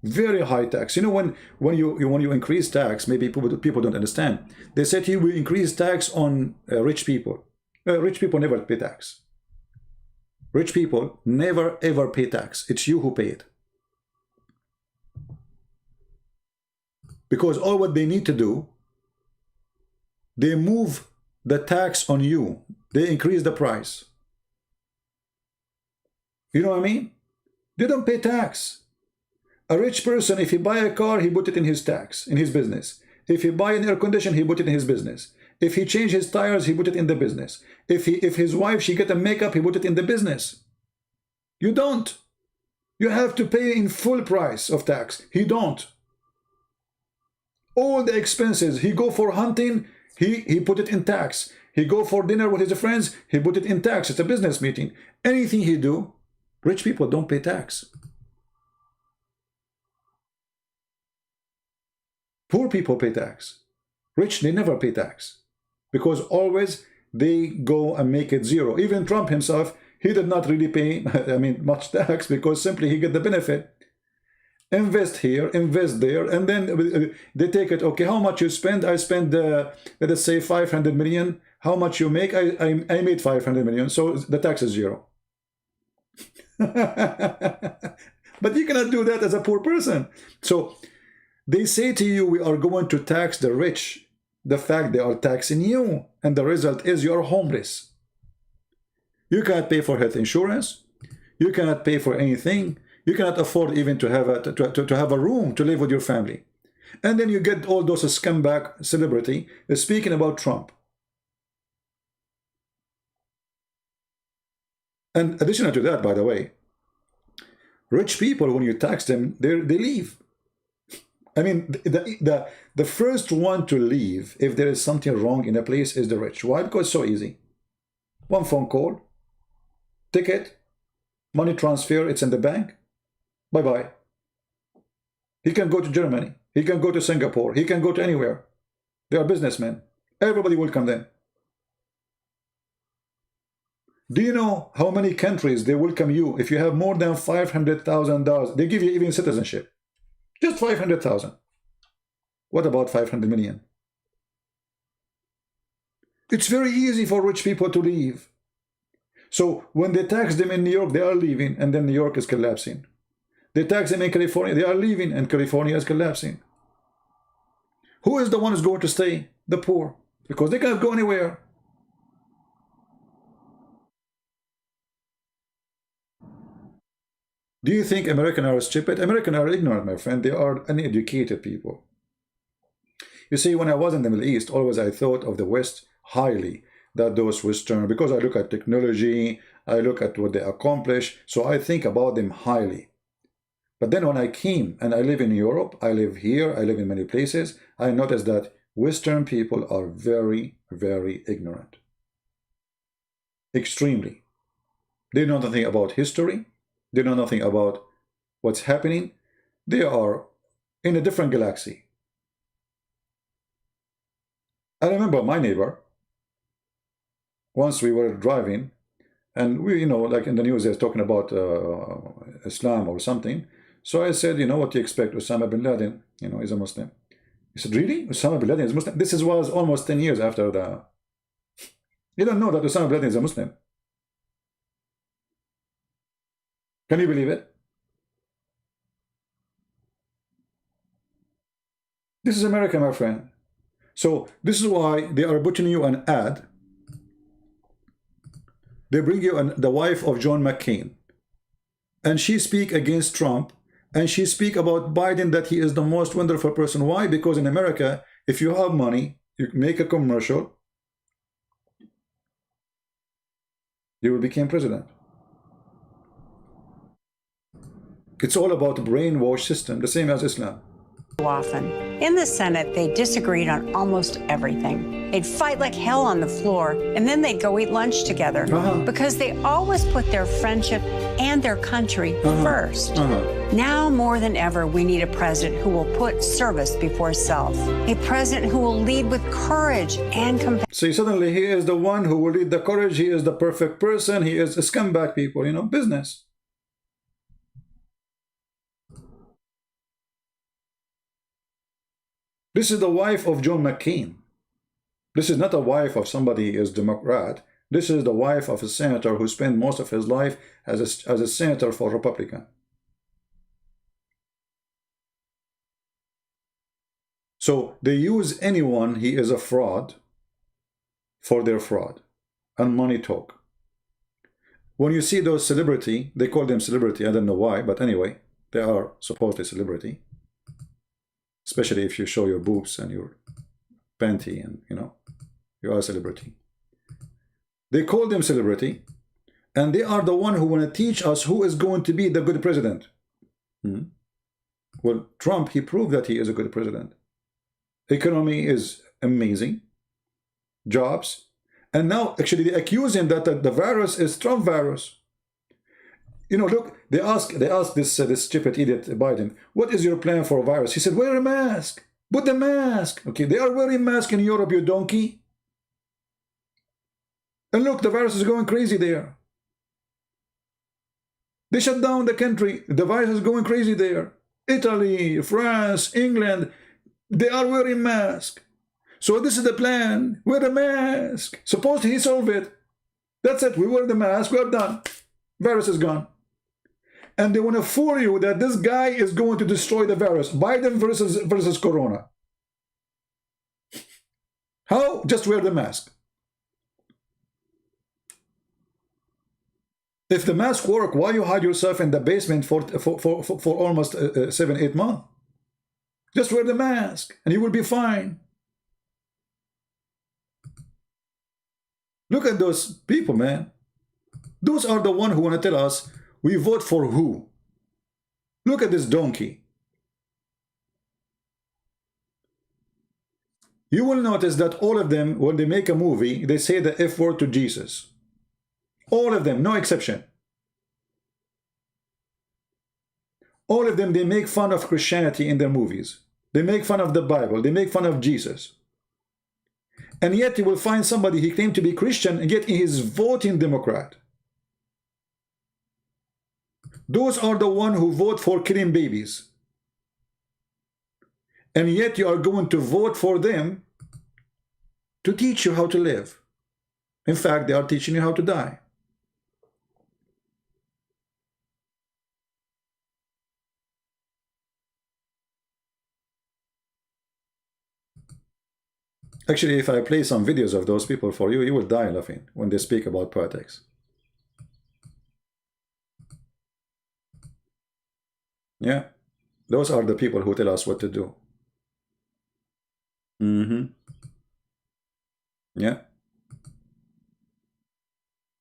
Very high tax. When you increase tax, maybe people don't understand. They said you will increase tax on rich people. Rich people never pay tax. Rich people never ever pay tax. It's you who pay it. Because all what they need to do, they move the tax on you. They increase the price. You know what I mean? They don't pay tax. A rich person, if he buy a car, he put it in his tax, in his business. If he buy an air conditioner, he put it in his business. If he change his tires, he put it in the business. If his wife, she get a makeup, he put it in the business. You don't. You have to pay in full price of tax. He don't. All the expenses, he go for hunting, he put it in tax. He go for dinner with his friends, he put it in tax. It's a business meeting. Anything he do, rich people don't pay tax. Poor people pay tax. Rich, they never pay tax. Because always they go and make it zero. Even Trump himself, he did not really pay, much tax because simply he get the benefit. Invest here, invest there, and then they take it. Okay, how much you spend? I spend, let us say 500 million. How much you make? I made 500 million. So the tax is zero. But you cannot do that as a poor person. So they say to you, we are going to tax the rich. The fact they are taxing you, and the result is you are homeless. You cannot pay for health insurance. You cannot pay for anything. You cannot afford even to have a room to live with your family. And then you get all those scumbag celebrity speaking about Trump. And additional to that, by the way, rich people, when you tax them, they leave. The first one to leave if there is something wrong in a place is the rich. Why? Because it's so easy. One phone call, ticket, money transfer, it's in the bank. Bye-bye. He can go to Germany. He can go to Singapore. He can go to anywhere. They are businessmen. Everybody welcome them. Do you know how many countries they welcome you if you have more than $500,000? They give you even citizenship. Just 500,000. What about 500 million? It's very easy for rich people to leave. So when they tax them in New York, they are leaving, and then New York is collapsing. They tax them in California, they are leaving, and California is collapsing. Who is the one who's going to stay? The poor. Because they can't go anywhere. Do you think Americans are stupid? Americans are ignorant, my friend. They are uneducated people. You see, when I was in the Middle East, always I thought of the West highly, that those Western, because I look at technology, I look at what they accomplish, so I think about them highly. But then when I came, and I live in Europe, I live here, I live in many places, I noticed that Western people are very, very ignorant. Extremely. They know nothing about history. They know nothing about what's happening. They are in a different galaxy. I remember my neighbor, once we were driving, and we, like in the news, they're talking about Islam or something. So I said, what do you expect? Osama bin Laden, is a Muslim. He said, really? Osama bin Laden is Muslim? This was almost 10 years after the... You don't know that Osama bin Laden is a Muslim. Can you believe it? This is America, my friend. So this is why they are putting you an ad. They bring you the wife of John McCain. And she speak against Trump. And she speak about Biden, that he is the most wonderful person. Why? Because in America, if you have money, you make a commercial, you will become president. It's all about a brainwash system, the same as Islam. Often. In the Senate, they disagreed on almost everything. They'd fight like hell on the floor, and then they'd go eat lunch together because they always put their friendship and their country first. Now more than ever, we need a president who will put service before self, a president who will lead with courage and compassion. See, suddenly he is the one who will lead the courage. He is the perfect person. He is a scumbag people, business. This is the wife of John McCain. This is not a wife of somebody who is Democrat. This is the wife of a senator who spent most of his life as a senator for Republican. So they use anyone, he is a fraud, for their fraud and money talk. When you see those celebrity, they call them celebrity, I don't know why, but anyway, they are supposedly celebrity. Especially if you show your boobs and your panty and, you are a celebrity. They call them celebrity, and they are the one who want to teach us who is going to be the good president. Well, Trump, he proved that he is a good president. Economy is amazing. Jobs. And now, actually, they accuse him that the virus is Trump virus. Look, they ask this stupid idiot Biden, what is your plan for a virus? He said, wear a mask. Put the mask. Okay, they are wearing masks in Europe, you donkey. And look, the virus is going crazy there. They shut down the country. The virus is going crazy there. Italy, France, England, they are wearing masks. So this is the plan. Wear a mask. Suppose he solve it. That's it. We wear the mask. We are done. Virus is gone. And they want to fool you that this guy is going to destroy the virus. Biden versus Corona. How? Just wear the mask. If the mask work, why you hide yourself in the basement for almost 7-8 months? Just wear the mask and you will be fine. Look at those people, man. Those are the ones who want to tell us we vote for who. Look at this donkey. You will notice that all of them, when they make a movie, they say the F word to Jesus. All of them, no exception. All of them, they make fun of Christianity in their movies. They make fun of the Bible. They make fun of Jesus. And yet you will find somebody, he claimed to be Christian, and yet he is voting Democrat. Those are the ones who vote for killing babies. And yet you are going to vote for them to teach you how to live. In fact, they are teaching you how to die. Actually, if I play some videos of those people for you, you will die laughing when they speak about politics. Yeah, those are the people who tell us what to do. Yeah.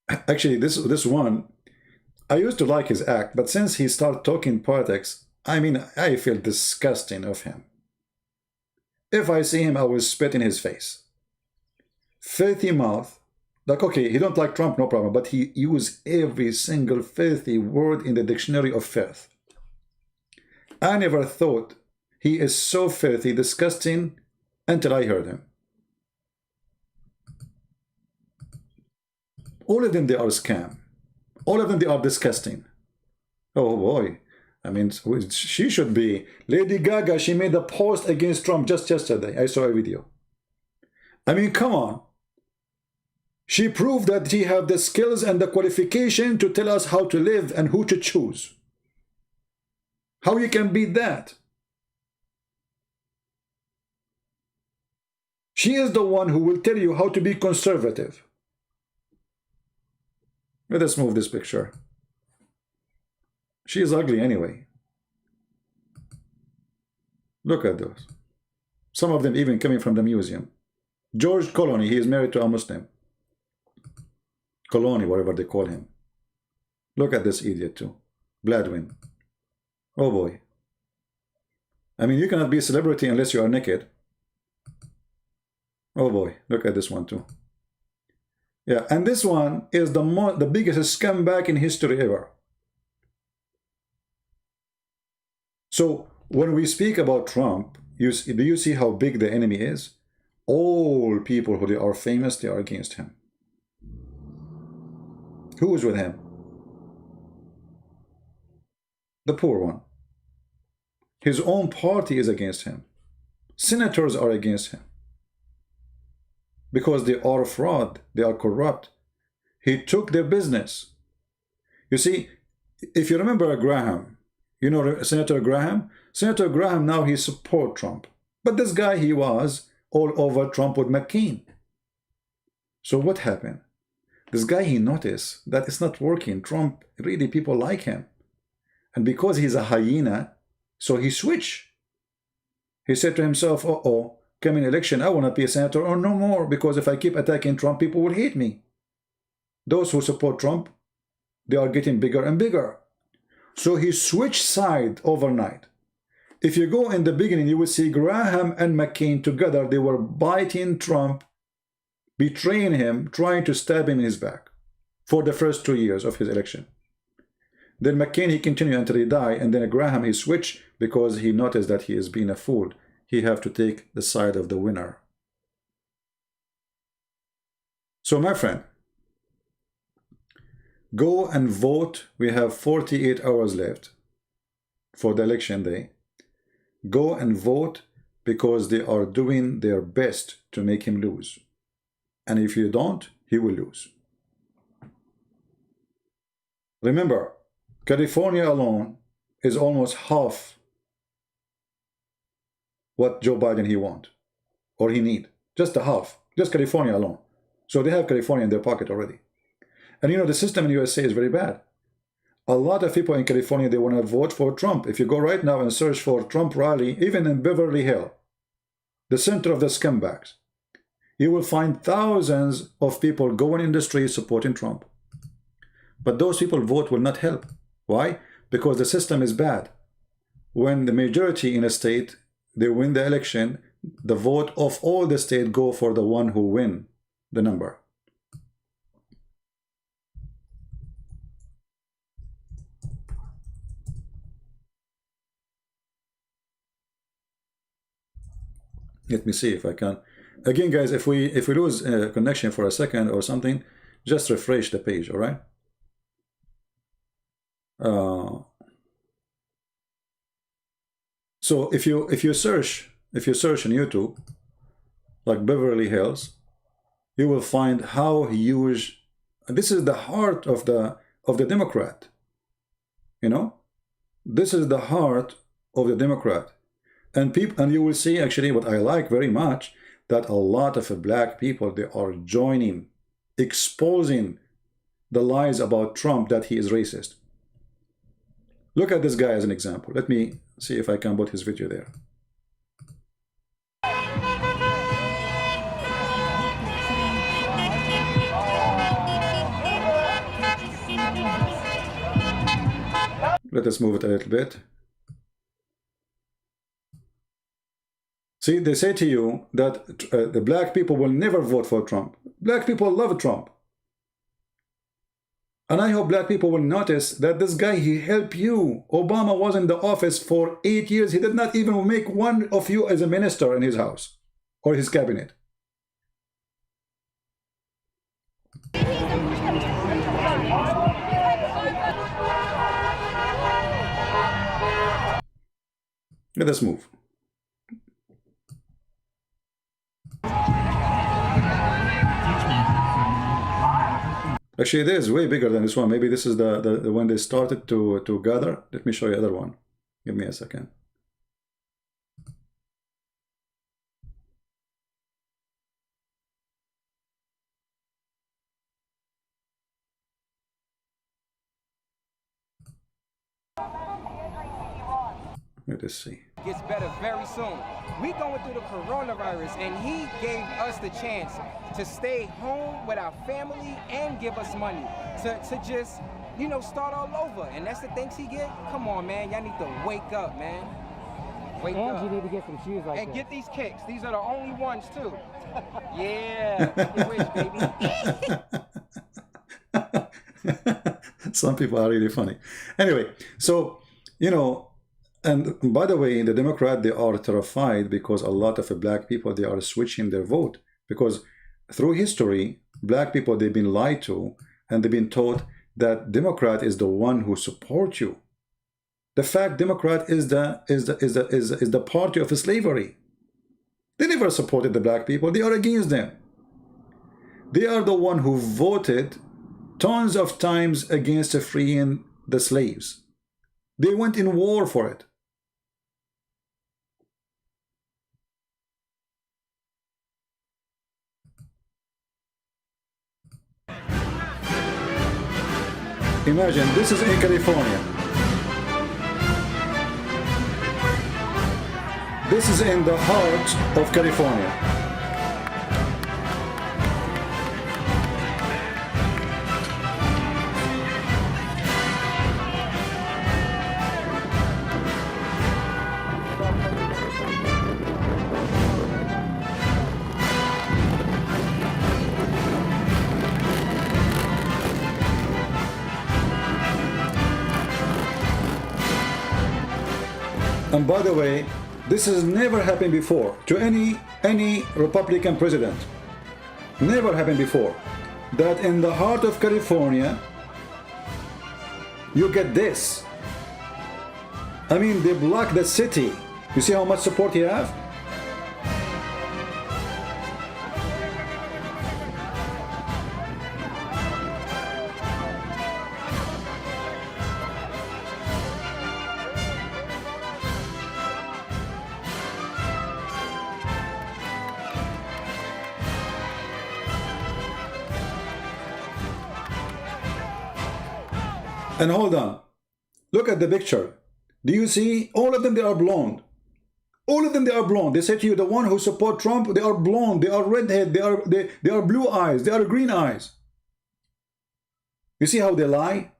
Actually, this one, I used to like his act, but since he started talking politics, I mean, I feel disgusting of him. If I see him, I will spit in his face. Filthy mouth. Like, okay, he don't like Trump, no problem, but he used every single filthy word in the dictionary of filth. I never thought he is so filthy, disgusting, until I heard him. All of them, they are a scam. All of them, they are disgusting. Oh boy. I mean, she should be. Lady Gaga, she made a post against Trump just yesterday. I saw a video. I mean, come on. She proved that she have the skills and the qualification to tell us how to live and who to choose. How you can beat that? She is the one who will tell you how to be conservative. Let us move this picture. She is ugly anyway. Look at those. Some of them even coming from the museum. George Clooney, he is married to a Muslim. Clooney, whatever they call him. Look at this idiot too. Baldwin. Oh boy. I mean, you cannot be a celebrity unless you are naked. Oh boy, look at this one too. Yeah, and this one is the biggest scumbag in history ever. So when we speak about Trump, do you see how big the enemy is? All people who are famous, they are against him. Who is with him? The poor one. His own party is against him. Senators are against him. Because they are fraud, they are corrupt. He took their business. You see, if you remember Graham, you know Senator Graham? Senator Graham, now he supports Trump. But this guy, he was all over Trump with McCain. So what happened? This guy, he noticed that it's not working. Trump, really, people like him. And because he's a hyena, so he switched. He said to himself, uh-oh, coming election, I will not be a senator or no more, because if I keep attacking Trump, people will hate me. Those who support Trump, they are getting bigger and bigger. So he switched side overnight. If you go in the beginning, you will see Graham and McCain together. They were biting Trump, betraying him, trying to stab him in his back for the first 2 years of his election. Then McCain, he continued until he died, and then Graham, he switched because he noticed that he is being a fool. He have to take the side of the winner. So my friend, go and vote. We have 48 hours left for the election day. Go and vote, because they are doing their best to make him lose. And if you don't, he will lose. Remember, California alone is almost half what Joe Biden he want or he need. Just a half. Just California alone. So they have California in their pocket already. And you know, the system in USA is very bad. A lot of people in California, they want to vote for Trump. If you go right now and search for Trump rally, even in Beverly Hills, the center of the scumbags, you will find thousands of people going in the streets supporting Trump. But those people vote will not help. Why? Because the system is bad. When the majority in a state, they win the election, the vote of all the state go for the one who win the number. Let me see if I can. Again, guys, if we lose connection for a second or something, just refresh the page. All right. So if you search in YouTube like Beverly Hills, you will find how huge. This is the heart of the Democrat. You know, this is the heart of the Democrat, and you will see actually what I like very much, that a lot of black people, they are joining, exposing the lies about Trump, that he is racist. Look at this guy as an example. Let me see if I can put his video there. Let us move it a little bit. See, they say to you that the black people will never vote for Trump. Black people love Trump. And I hope black people will notice that this guy, he helped you. Obama was in the office for 8 years. He did not even make one of you as a minister in his house or his cabinet. Let us move. Actually, this is way bigger than this one. Maybe this is the one they started to gather. Let me show you the other one. Give me a second. Let us see. Gets better very soon. We going through the coronavirus, and he gave us the chance to stay home with our family and give us money to just, you know, start all over. And that's the thanks he get. Come on, man. Y'all need to wake up, man. Wake up. And you need to get some shoes like that. And get these kicks. These are the only ones, too. Yeah. Make it wish, baby. Some people are really funny. Anyway, so, you know, and by the way, the Democrat, they are terrified because a lot of black people, they are switching their vote. Because through history, black people, they've been lied to, and they've been taught that Democrat is the one who supports you. The fact Democrat is the party of slavery. They never supported the black people. They are against them. They are the one who voted tons of times against freeing the slaves. They went in war for it. Imagine, this is in California. This is in the heart of California. And by the way, this has never happened before to any Republican president. Never happened before. That in the heart of California, you get this. I mean, they block the city. You see how much support he have? And hold on, look at the picture. Do you see all of them? They are blonde. All of them, they are blonde. They say to you, the one who support Trump, they are blonde, they are redhead, they are blue eyes, they are green eyes. You see how they lie?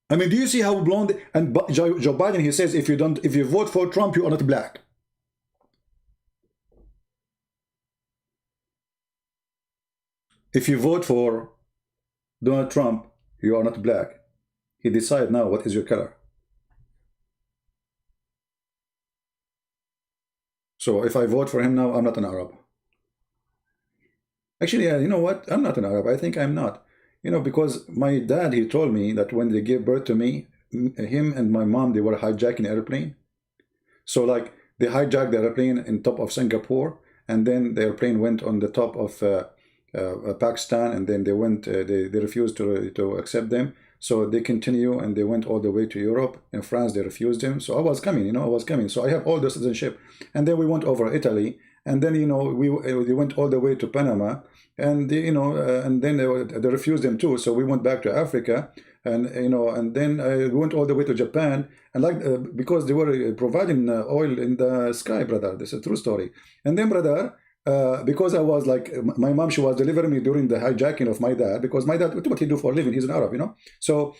I mean, do you see how blonde? And Joe Biden, he says, if you vote for Trump, you are not black. If you vote for Donald Trump, you are not black. He decides now what is your color. So if I vote for him now, I'm not an Arab. Actually, you know what? I'm not an Arab. I think I'm not. You know, because my dad, he told me that when they gave birth to me, him and my mom, they were hijacking an airplane. So like they hijacked the airplane in top of Singapore, and then the airplane went on the top of Pakistan, and then they went, they refused to accept them. So they continue and they went all the way to Europe. In France, they refused him. So I was coming, you know, I was coming. So I have all the citizenship. And then we went over Italy. And then, you know, we went all the way to Panama. And, you know, and then they refused him too. So we went back to Africa. And, you know, and then we went all the way to Japan. And like, because they were providing oil in the sky, brother. This is a true story. And then, brother, because I was like, my mom, she was delivering me during the hijacking of my dad, because my dad, what he do for a living? He's an Arab, you know. So,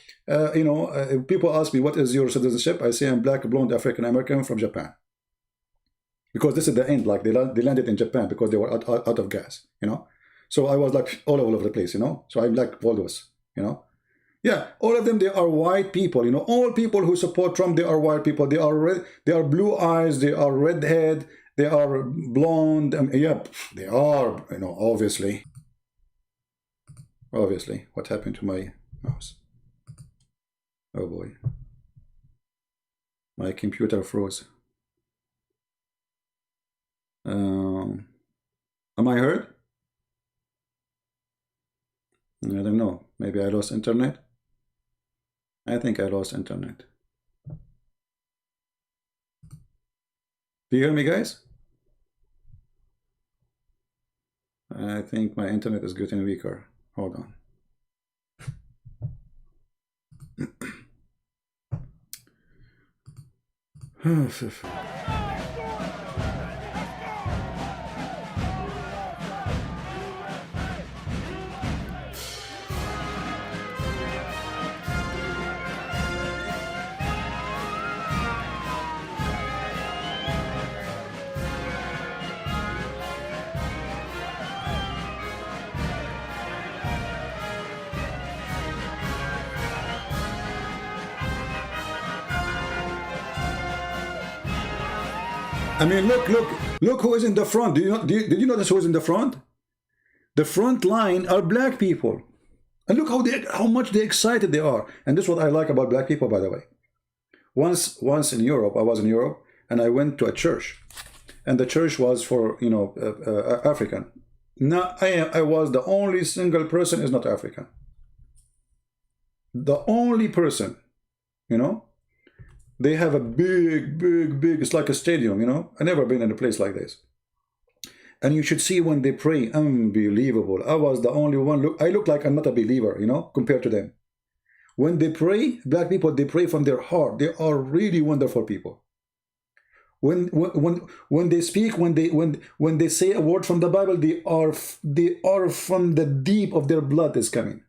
you know, people ask me, what is your citizenship? I say I'm black, blonde, African-American from Japan. Because this is the end, like they landed in Japan because they were out of gas, you know. So I was like all over the place, you know. So I'm like all those, you know. Yeah, all of them, they are white people, you know. All people who support Trump, they are white people. They are red, they are blue eyes, they are redhead, they are blonde. Yeah, they are, you know, obviously. Obviously. What happened to my mouse? Oh boy. My computer froze. Am I heard? I don't know. Maybe I lost internet. I think I lost internet. Do you hear me, guys? I think my internet is getting weaker. Hold on. I mean, look who is in the front. Did you notice who is in the front? The front line are black people. And look how much they excited they are. And this is what I like about black people, by the way. Once in Europe, I was in Europe, and I went to a church. And the church was for, you know, African. Now, I was the only single person is not African. The only person, you know. They have a big, it's like a stadium, you know. I've never been in a place like this. And you should see when they pray, unbelievable. I was the only one. I look like I'm not a believer, you know, compared to them. When they pray, black people, they pray from their heart. They are really wonderful people. When they speak, when they say a word from the Bible, they are from the deep of their blood is coming.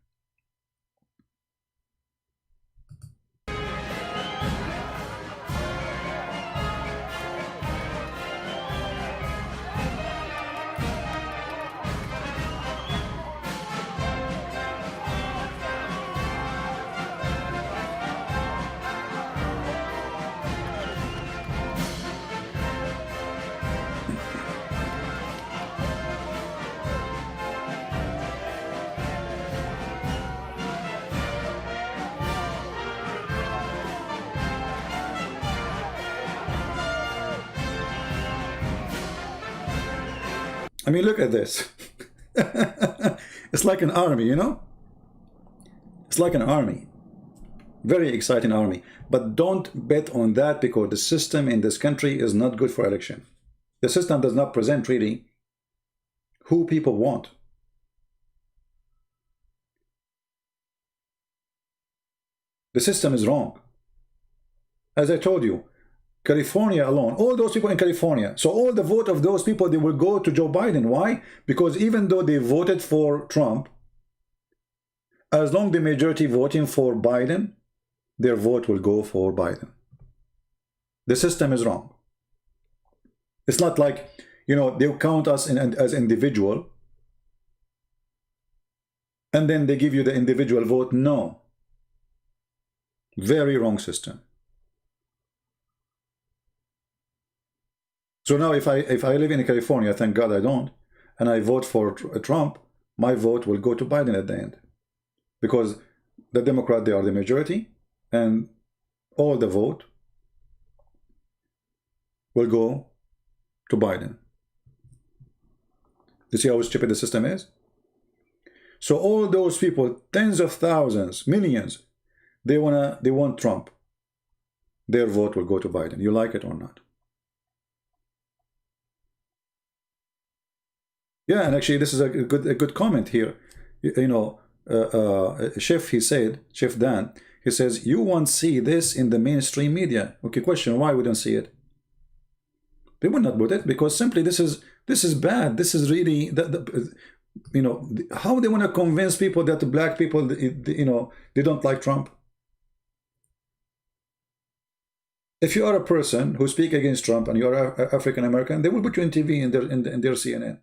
I mean, look at this. It's like an army, you know? It's like an army. Very exciting army. But don't bet on that, because the system in this country is not good for election. The system does not present really who people want. The system is wrong. As I told you, California alone, all those people in California, so all the vote of those people, they will go to Joe Biden. Why? Because even though they voted for Trump, as long as the majority voting for Biden, their vote will go for Biden. The system is wrong. It's not like, you know, they'll count us as individual, and then they give you the individual vote. No. Very wrong system. So now if I live in California, thank God I don't, and I vote for Trump, my vote will go to Biden at the end. Because the Democrat, they are the majority, and all the vote will go to Biden. You see how stupid the system is? So all those people, tens of thousands, millions, they want Trump. Their vote will go to Biden. You like it or not? Yeah, and actually this is a good comment here. You know, Chef, he said, Chef Dan, he says, you won't see this in the mainstream media. Okay, question, why we don't see it? They will not put it because simply this is bad. This is really, you know, how they want to convince people that the black people, you know, they don't like Trump. If you are a person who speak against Trump and you are African American, they will put you on TV in their CNN.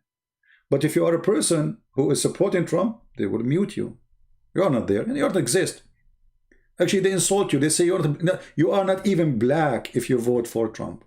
But if you are a person who is supporting Trump, they will mute you. You are not there, and you don't exist. Actually, they insult you. They say you are not even black if you vote for Trump.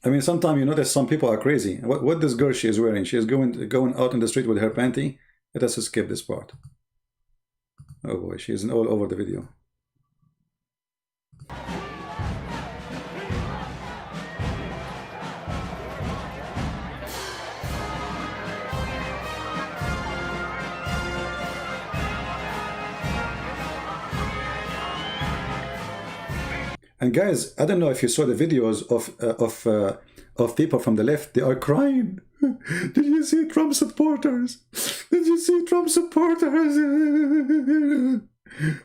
I mean, sometimes you notice some people are crazy. What this girl she is wearing? She is going out in the street with her panty. Let us skip this part. Oh boy, she is all over the video. And guys, I don't know if you saw the videos of people from the left. They are crying. Did you see Trump supporters? Did you see Trump supporters?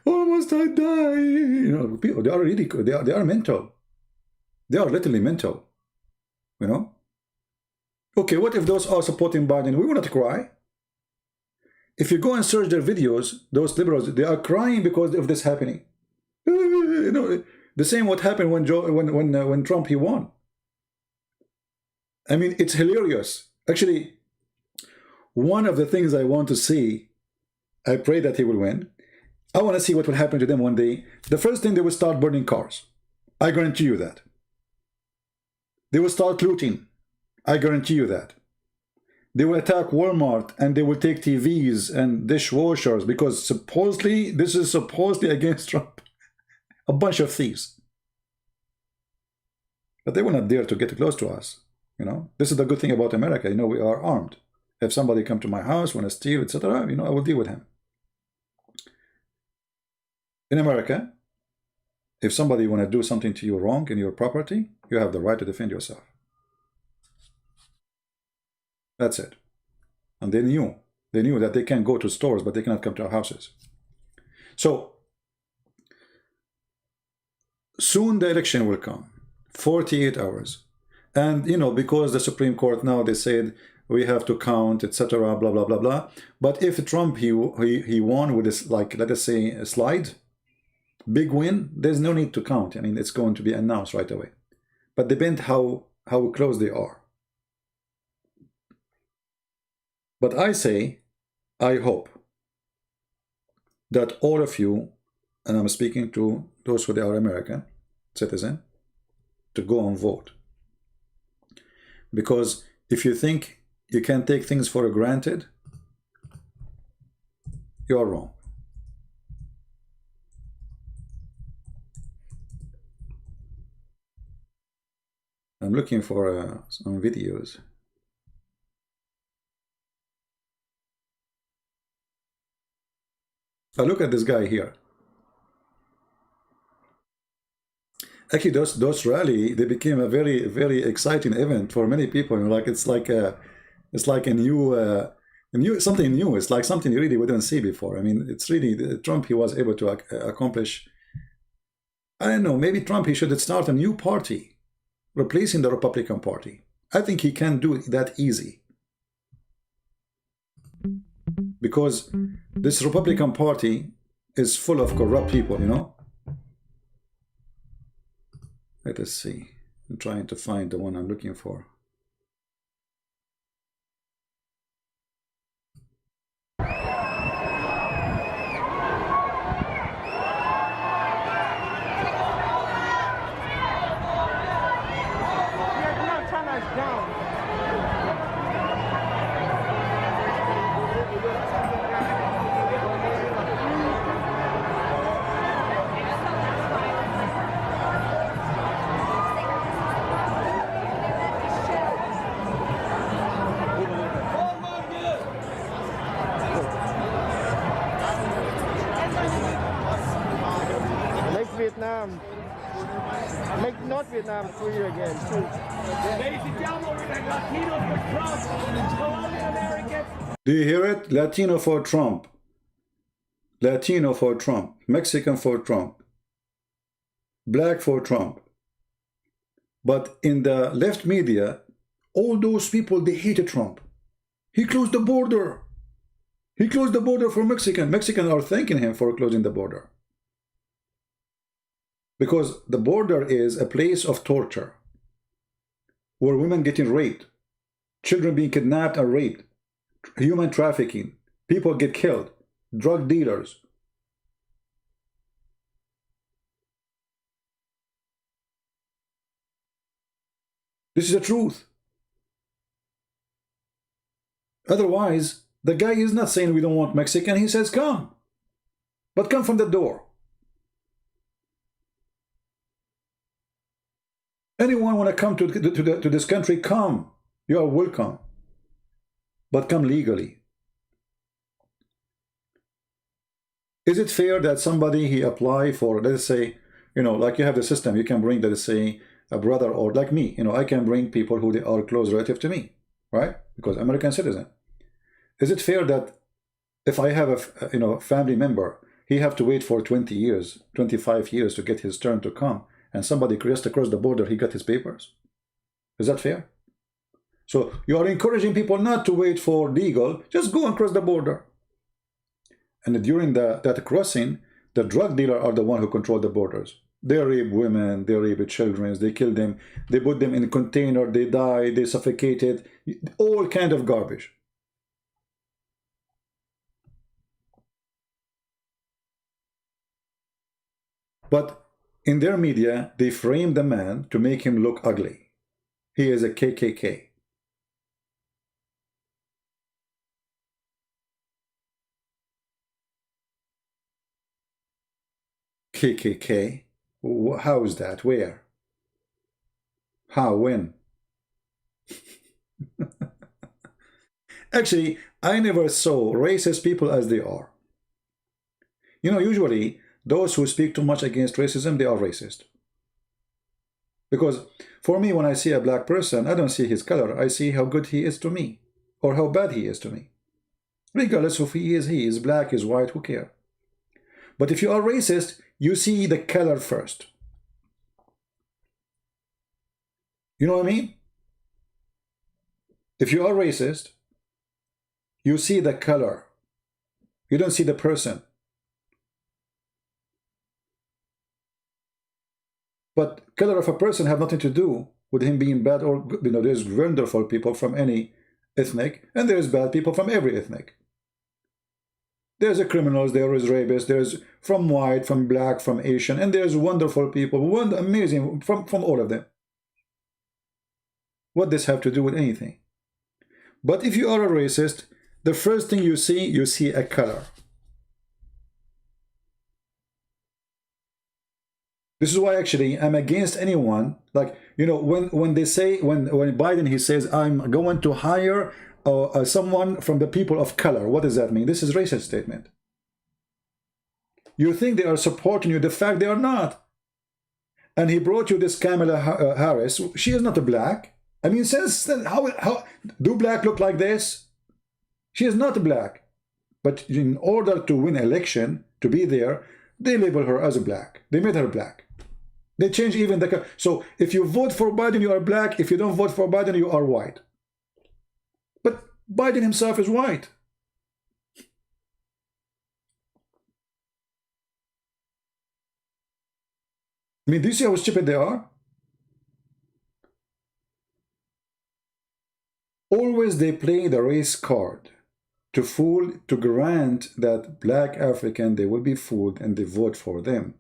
Almost I die. You know, people, they are really, they are mental. They are literally mental. You know. Okay, what if those are supporting Biden? We will not cry. If you go and search their videos, those liberals, they are crying because of this happening. You know. The same what happened when Trump he won. I mean, it's hilarious. Actually, one of the things I want to see, I pray that he will win. I want to see what will happen to them one day. The first thing, they will start burning cars. I guarantee you that. They will start looting. I guarantee you that. They will attack Walmart and they will take TVs and dishwashers because supposedly, this is supposedly against Trump. A bunch of thieves. But they will not dare to get close to us. You know, this is the good thing about America. You know, we are armed. If somebody come to my house, want to steal, etc., you know, I will deal with him. In America, if somebody want to do something to you wrong in your property, you have the right to defend yourself. That's it. And they knew that they can go to stores, but they cannot come to our houses. So, soon the election will come, 48 hours. And, you know, because the Supreme Court now, they said we have to count, etc., blah, blah, blah, blah. But if Trump, he won with this, like, let us say, a slide, big win, there's no need to count. I mean, it's going to be announced right away. But depends how close they are. But I say, I hope that all of you, and I'm speaking to those who are American citizen, to go and vote. Because if you think you can take things for granted, you are wrong. I'm looking for some videos. Look at this guy here. Actually, those rally, they became a very, very exciting event for many people. You know, like it's like It's like a new something new. It's like something you really wouldn't see before. I mean, it's really Trump. He was able to accomplish. I don't know. Maybe Trump, he should start a new party, replacing the Republican Party. I think he can do it that easy, because this Republican Party is full of corrupt people. You know. Let us see. I'm trying to find the one I'm looking for. Vietnam, make North Vietnam free again too. Ladies and gentlemen, we're going Latinos for Trump, Colombian Americans. Do you hear it? Latino for Trump. Latino for Trump. Mexican for Trump. Black for Trump. But in the left media, all those people, they hated Trump. He closed the border. He closed the border for Mexican. Mexicans are thanking him for closing the border. Because the border is a place of torture, where women getting raped, children being kidnapped and raped, human trafficking, people get killed, drug dealers. This is the truth. Otherwise, the guy is not saying we don't want Mexican. He says come, but come from the door. Anyone want to come to this country, come. You are welcome. But come legally. Is it fair that somebody, he apply for, let's say, you know, like you have the system, you can bring, let's say, a brother, or like me, you know, I can bring people who they are close relative to me, right? Because American citizen. Is it fair that if I have a family member, he have to wait for 20 years, 25 years to get his turn to come, and somebody just across the border, he got his papers? Is that fair? So you are encouraging people not to wait for legal, just go and cross the border. And during that crossing, the drug dealer are the one who control the borders. They rape women, they rape children, they kill them, they put them in a container, they die, they suffocated, all kind of garbage. But in their media, they frame the man to make him look ugly. He is a KKK. KKK? How is that? Where? How? When? Actually, I never saw racist people as they are. You know, usually, those who speak too much against racism, they are racist. Because for me, when I see a black person, I don't see his color. I see how good he is to me, or how bad he is to me. Regardless of he is black, he is white, who cares? But if you are racist, you see the color first. You know what I mean? If you are racist, you see the color. You don't see the person. But color of a person have nothing to do with him being bad or good. You know, there's wonderful people from any ethnic, and there's bad people from every ethnic. There's a criminals, there is rapists, there's from white, from black, from Asian, and there's wonderful people, amazing from all of them. What does this have to do with anything? But if you are a racist, the first thing you see a color. This is why actually I'm against anyone, like, you know, when they say, when Biden, he says, I'm going to hire someone from the people of color. What does that mean? This is a racist statement. You think they are supporting you, the fact they are not. And he brought you this Kamala Harris. She is not a black. I mean, since then, how do black look like this? She is not black, but in order to win election, to be there, they label her as a black. They made her black. They change even the... So if you vote for Biden, you are black. If you don't vote for Biden, you are white. But Biden himself is white. I mean, do you see how stupid they are? Always they play the race card to fool, to grant that black African, they will be fooled and they vote for them.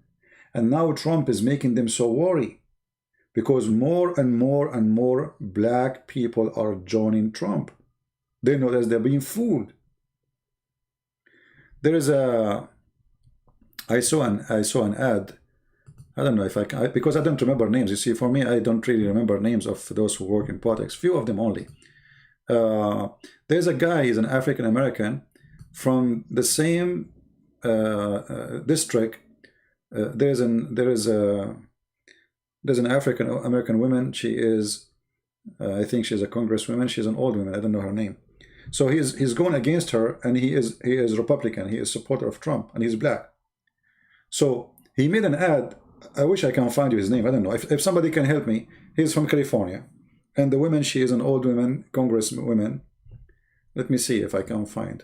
And now Trump is making them so worried because more and more and more black people are joining Trump. They know that they're being fooled. There is a... I saw an ad. I don't know if I can, because I don't remember names. You see, for me, I don't really remember names of those who work in politics. Few of them only. There's a guy, he's an African American from the same district. There's an African American woman. She is, I think she's a congresswoman. She's an old woman. I don't know her name. So he's going against her, and he is Republican. He is supporter of Trump, and he's black. So he made an ad. I wish I can find you his name. I don't know if somebody can help me. He's from California. And the woman, she is an old woman, congresswoman. Let me see if I can find.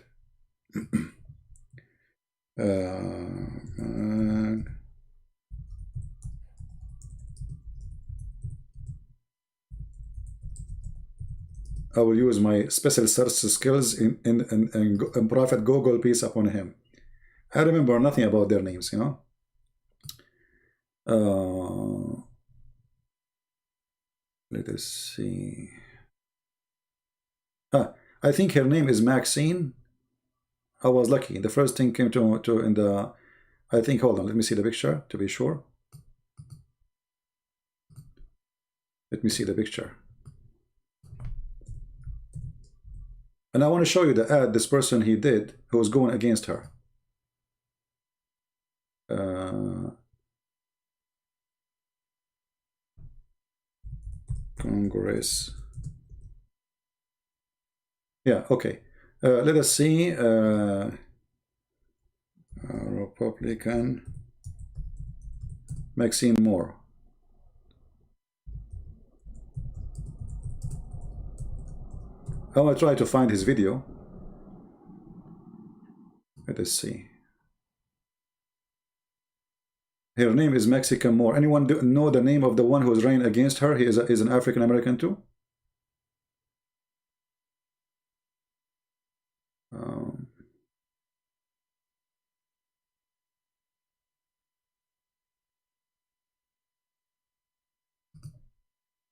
I will use my special search skills in Prophet Google, peace upon him. I remember nothing about their names, you know. Let us see. I think her name is Maxine. I was lucky. The first thing came to in the... I think, hold on, let me see the picture to be sure. Let me see the picture. And I want to show you the ad this person he did who was going against her. Congress. Yeah, okay. Let us see. Republican Maxine Moore. I will try to find his video. Let us see. Her name is Mexican Moore. Anyone know the name of the one who is running against her? He is an African American too.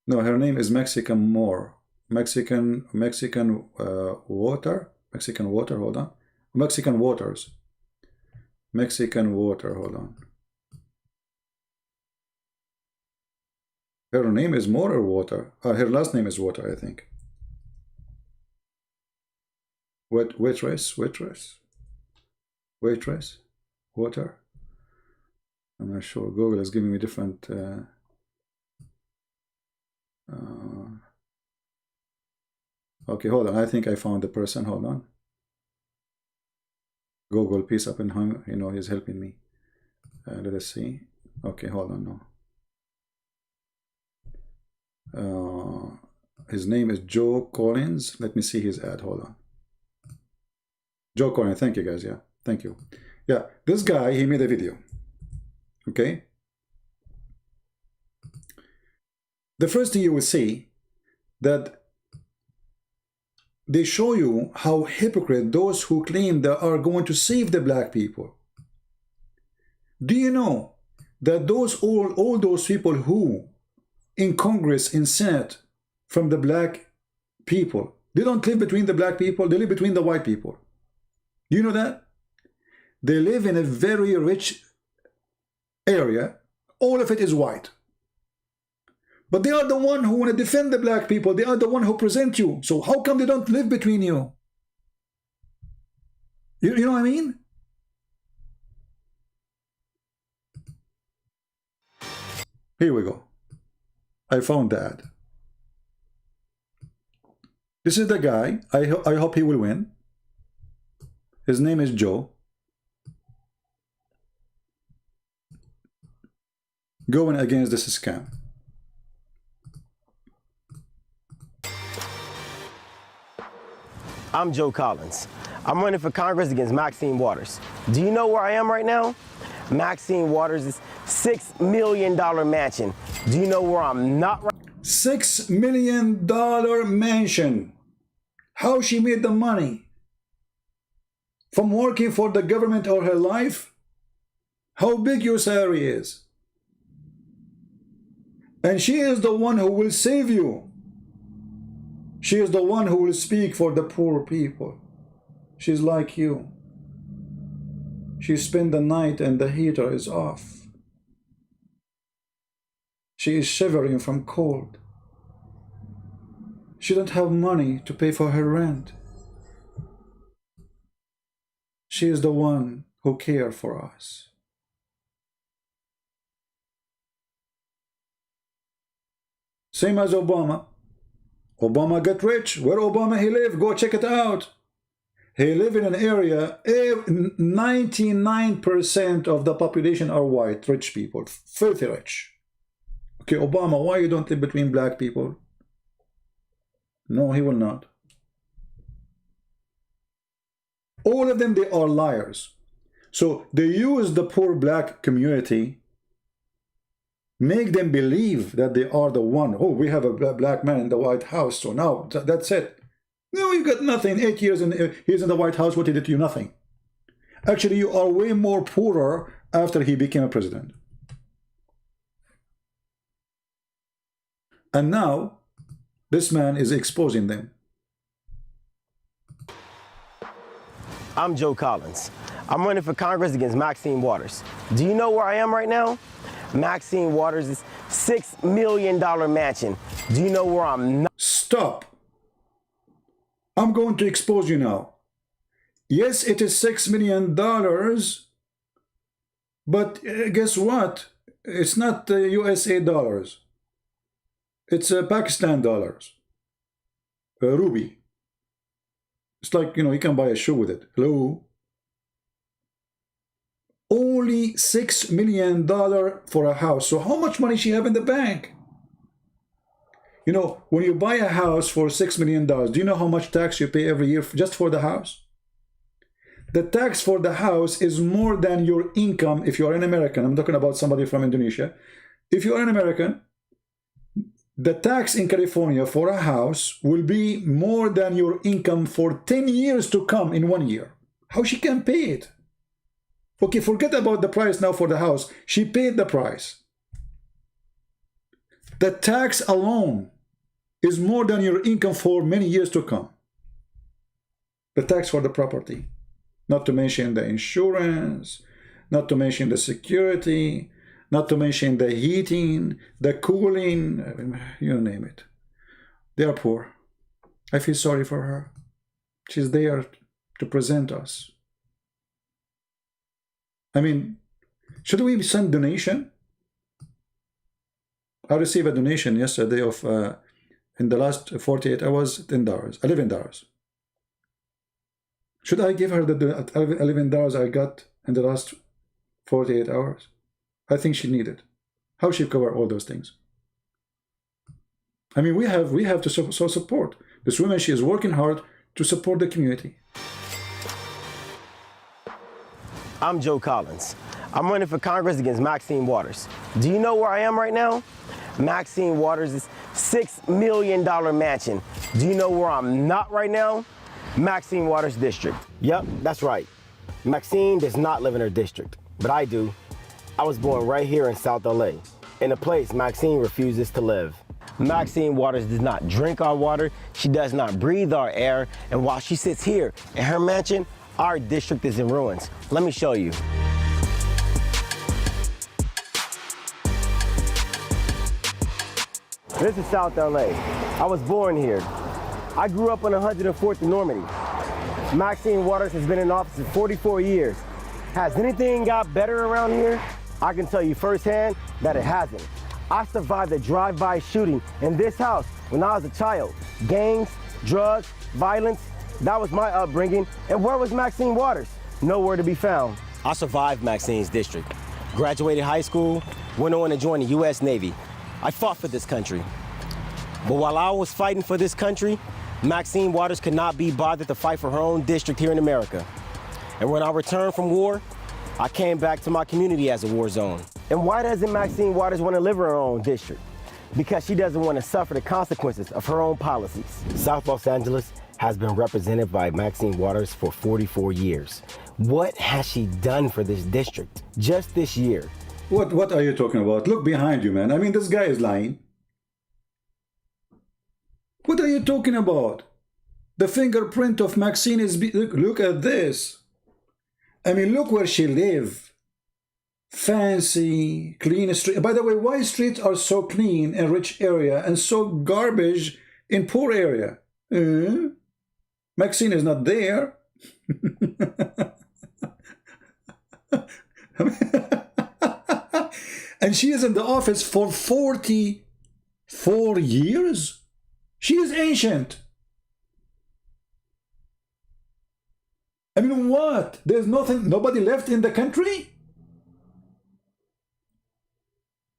No, her name is Mexican Moore. Mexican Water. Mexican Water. Hold on. Mexican Waters. Mexican Water. Hold on. Her name is Moore or Water? Her last name is Water, I think. Waitress, Water. I'm not sure. Google is giving me different. Okay, hold on. I think I found the person. Hold on. Google, peace upon him. You know, he's helping me. Let us see. Okay, hold on. No. His name is Joe Collins. Let me see his ad. Hold on. Joe Collins. Thank you, guys. Yeah, thank you. Yeah, this guy, he made a video. Okay. The first thing you will see that they show you how hypocrite those who claim they are going to save the black people. Do you know that all those people who in Congress, in Senate, from the black people, they don't live between the black people, they live between the white people. Do you know that? They live in a very rich area. All of it is white. But they are the one who want to defend the black people. They are the one who present you. So how come they don't live between you? You know what I mean? Here we go. I found that. This is the guy. I hope he will win. His name is Joe. Going against this scam. I'm Joe Collins. I'm running for Congress against Maxine Waters. Do you know where I am right now? Maxine Waters' $6 million mansion. Do you know where I'm not right? $6 million mansion. How she made the money? From working for the government all her life? How big your salary is? And she is the one who will save you. She is the one who will speak for the poor people. She's like you. She spent the night and the heater is off. She is shivering from cold. She doesn't have money to pay for her rent. She is the one who cares for us. Same as Obama. Obama got rich. Where Obama he live? Go check it out. He live in an area, 99% of the population are white, rich people, filthy rich. Okay, Obama, why you don't live between black people? No, he will not. All of them, they are liars. So they use the poor black community, make them believe that they are the one. Oh, we have a black man in the White House, so now that's it. No, you got nothing. 8 years he's in the White House. What did he do? Nothing. Actually, you are way more poorer after he became a president. And now, this man is exposing them. I'm Joe Collins. I'm running for Congress against Maxine Waters. Do you know where I am right now? Maxine Waters' $6 million mansion. Do you know where I'm not? Stop. I'm going to expose you now. Yes, it is $6 million, but guess what? It's not USA dollars. It's Pakistan dollars. Ruby. It's like, you know, you can buy a shoe with it. Hello? Only $6 million for a house. So how much money she have in the bank? You know, when you buy a house for $6 million, do you know how much tax you pay every year just for the house? The tax for the house is more than your income if you are an American. I'm talking about somebody from Indonesia. If you are an American, the tax in California for a house will be more than your income for 10 years to come in 1 year. How she can pay it? Okay, forget about the price now for the house. She paid the price. The tax alone is more than your income for many years to come. The tax for the property, not to mention the insurance, not to mention the security, not to mention the heating, the cooling, you name it. They are poor. I feel sorry for her. She's there to present us. I mean, should we send donation? I received a donation yesterday of, in the last 48 hours, $10, $11. Should I give her the $11 I got in the last 48 hours? I think she needed. How she cover all those things? I mean, we have to support this woman. She is working hard to support the community. I'm Joe Collins. I'm running for Congress against Maxine Waters. Do you know where I am right now? Maxine Waters' $6 million mansion. Do you know where I'm not right now? Maxine Waters District. Yep, that's right. Maxine does not live in her district, but I do. I was born right here in South LA, in a place Maxine refuses to live. Maxine Waters does not drink our water, she does not breathe our air, and while she sits here in her mansion, our district is in ruins. Let me show you. This is South LA. I was born here. I grew up on 104th and Normandy. Maxine Waters has been in office for 44 years. Has anything got better around here? I can tell you firsthand that it hasn't. I survived a drive-by shooting in this house when I was a child. Gangs, drugs, violence. That was my upbringing. And where was Maxine Waters? Nowhere to be found. I survived Maxine's district. Graduated high school, went on to join the U.S. Navy. I fought for this country. But while I was fighting for this country, Maxine Waters could not be bothered to fight for her own district here in America. And when I returned from war, I came back to my community as a war zone. And why doesn't Maxine Waters want to live in her own district? Because she doesn't want to suffer the consequences of her own policies. South Los Angeles has been represented by Maxine Waters for 44 years. What has she done for this district just this year? What are you talking about? Look behind you, man. I mean, this guy is lying. What are you talking about? The fingerprint of Maxine is... Look at this. I mean, look where she lives. Fancy, clean street. By the way, why streets are so clean in rich area and so garbage in poor area? Maxine is not there. And she is in the office for 44 years. She is ancient. I mean, what? There's nobody left in the country?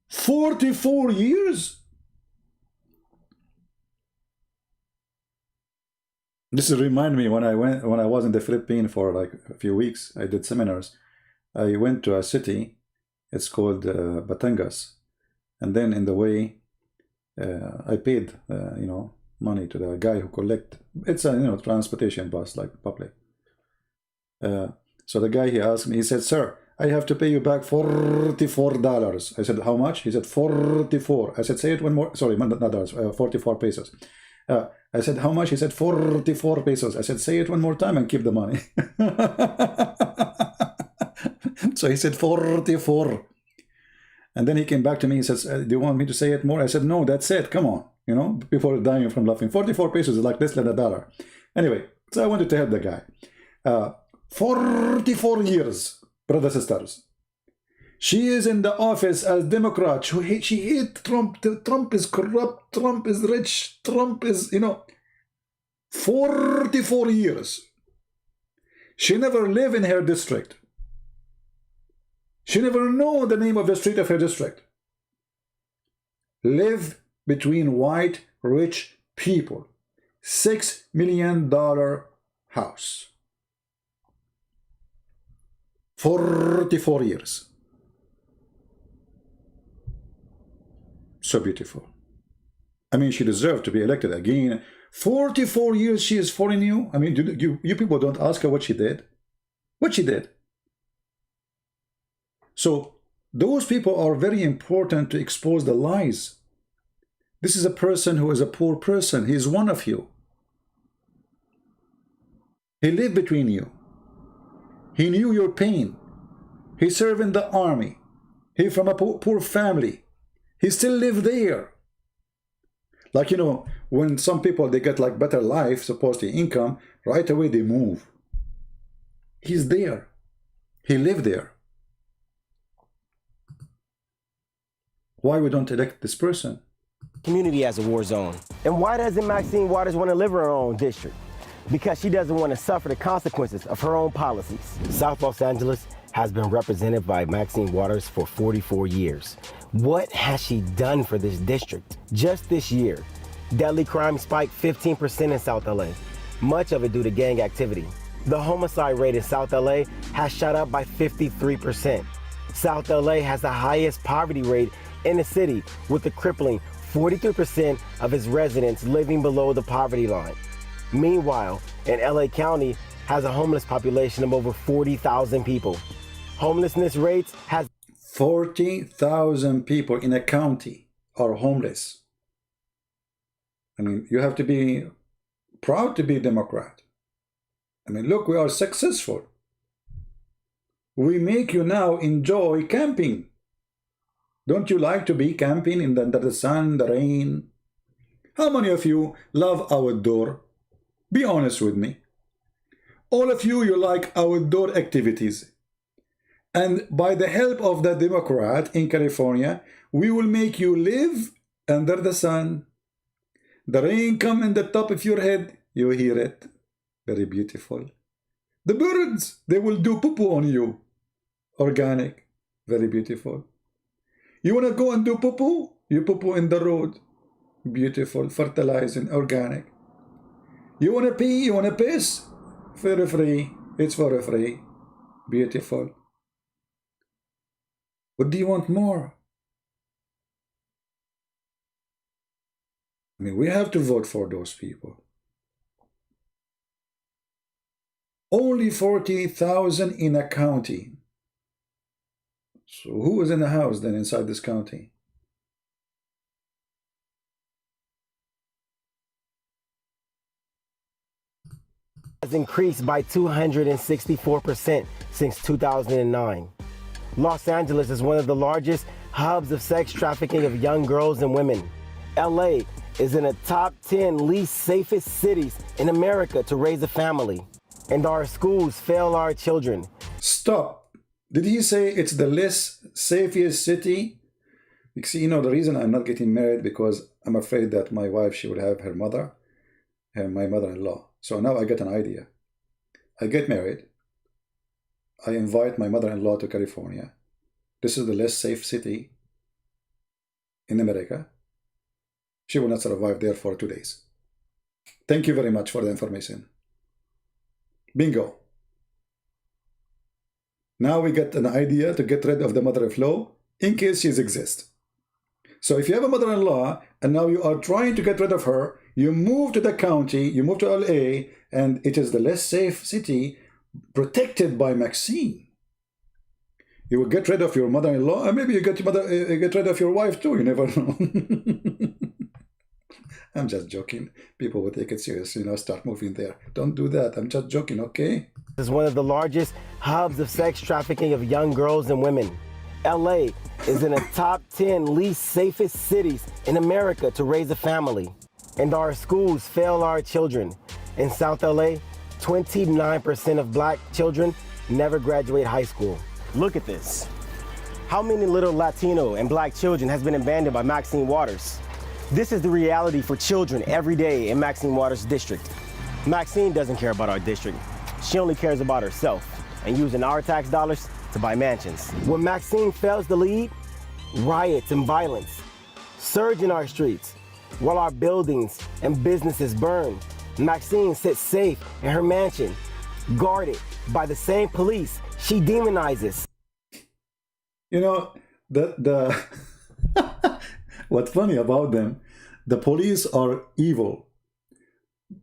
44 years? This reminds me when I was in the Philippines for like a few weeks. I did seminars. I went to a city. It's called Batangas, and then in the way, I paid money to the guy who collect. It's a transportation bus like public. So the guy, he asked me. He said, "Sir, I have to pay you back $44. I said, "How much?" He said, 44. I said, "Say it one more." Sorry, not dollars. 44 pesos. I said, "How much?" He said, 44 pesos. I said, "Say it one more time and keep the money." So he said 44. And then he came back to me. He says, "Do you want me to say it more?" I said, "No, that's it. Come on." Before dying from laughing. 44 pesos is like less than $1. Anyway, so I wanted to help the guy. 44 years, brothers and sisters. She is in the office as Democrat. She hates Trump. Trump is corrupt. Trump is rich. Trump is, 44 years. She never lived in her district. She never know the name of the street of her district. Live between white, rich people. $6 million house. 44 years. So beautiful. I mean, she deserved to be elected again. 44 years she is following you. I mean, you people don't ask her what she did. What she did. So those people are very important to expose the lies. This is a person who is a poor person. He is one of you. He lived between you. He knew your pain. He served in the army. He from a poor family. He still lived there. Like, when some people, they get like better life, supposedly income, right away they move. He's there. He lived there. Why we don't elect this person? Community as a war zone. And why doesn't Maxine Waters want to live in her own district? Because she doesn't want to suffer the consequences of her own policies. South Los Angeles has been represented by Maxine Waters for 44 years. What has she done for this district? Just this year, deadly crime spiked 15% in South LA, much of it due to gang activity. The homicide rate in South LA has shot up by 53%. South LA has the highest poverty rate in the city, with a crippling 43% of its residents living below the poverty line. Meanwhile, in LA County has a homeless population of over 40,000 people. Homelessness rates has 40,000 people in a county are homeless. I mean, you have to be proud to be a Democrat. I mean, look, we are successful. We make you now enjoy camping. Don't you like to be camping under the sun, the rain? How many of you love outdoor? Be honest with me. All of you like outdoor activities. And by the help of the Democrat in California, we will make you live under the sun. The rain come in the top of your head. You hear it? Very beautiful. The birds, they will do poo-poo on you. Organic. Very beautiful. You want to go and do poo-poo? You poo-poo in the road. Beautiful. Fertilizing. Organic. You want to pee? You want to piss? For free. It's for free. Beautiful. What do you want more? I mean, we have to vote for those people. Only 40,000 in a county. So who is in the house then inside this county? Has increased by 264% since 2009. Los Angeles is one of the largest hubs of sex trafficking of young girls and women. LA is in the top 10 least safest cities in America to raise a family. And our schools fail our children. Stop. Did he say it's the less safest city? You see, you know, the reason I'm not getting married because I'm afraid that my wife, she will have her mother and my mother-in-law. So now I get an idea. I get married. I invite my mother-in-law to California. This is the less safe city in America. She will not survive there for 2 days. Thank you very much for the information. Bingo. Now we get an idea to get rid of the mother-in-law in case she exists. So if you have a mother-in-law and now you are trying to get rid of her, you move to the county, you move to LA, and it is the less safe city protected by Maxine. You will get rid of your mother-in-law, and maybe you get rid of your wife too. You never know. I'm just joking. People will take it seriously, you know, start moving there. Don't do that. I'm just joking, okay? This is one of the largest hubs of sex trafficking of young girls and women. LA is in the top 10 least safest cities in America to raise a family. And our schools fail our children. In South LA, 29% of black children never graduate high school. Look at this. How many little Latino and black children has been abandoned by Maxine Waters? This is the reality for children every day in Maxine Waters' district. Maxine doesn't care about our district. She only cares about herself and using our tax dollars to buy mansions. When Maxine fails to lead, riots and violence surge in our streets while our buildings and businesses burn. Maxine sits safe in her mansion, guarded by the same police she demonizes. You know, the what's funny about them, the police are evil,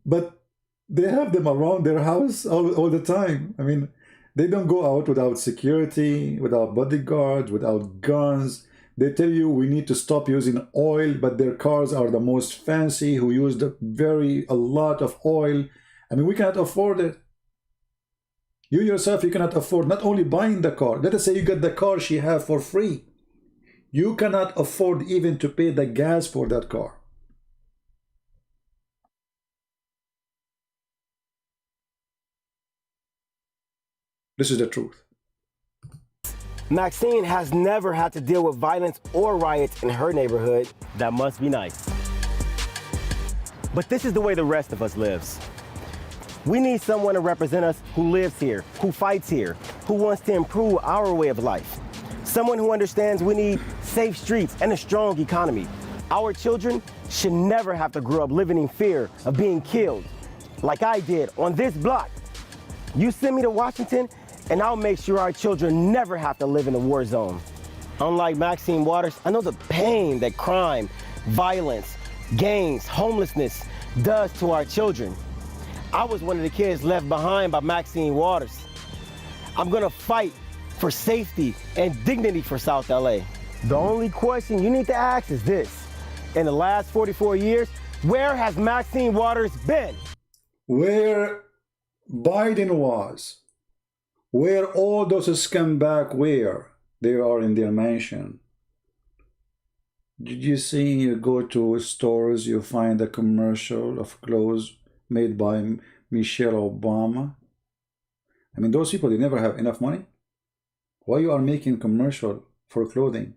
but they have them around their house all the time. I mean, they don't go out without security, without bodyguards, without guns. They tell you we need to stop using oil, but their cars are the most fancy, who use a lot of oil. I mean, we cannot afford it. You yourself, you cannot afford not only buying the car. Let us say you get the car she have for free. You cannot afford even to pay the gas for that car. This is the truth. Maxine has never had to deal with violence or riots in her neighborhood. That must be nice. But this is the way the rest of us lives. We need someone to represent us who lives here, who fights here, who wants to improve our way of life. Someone who understands we need safe streets and a strong economy. Our children should never have to grow up living in fear of being killed, like I did on this block. You send me to Washington, and I'll make sure our children never have to live in a war zone. Unlike Maxine Waters, I know the pain that crime, violence, gangs, homelessness does to our children. I was one of the kids left behind by Maxine Waters. I'm gonna fight for safety and dignity for South LA. The only question you need to ask is this. In the last 44 years, where has Maxine Waters been? Where Biden was. Where all those scumbags were. They are in their mansion. Did you see, you go to stores, you find a commercial of clothes made by Michelle Obama? I mean, those people, they never have enough money. Why you are making commercial for clothing?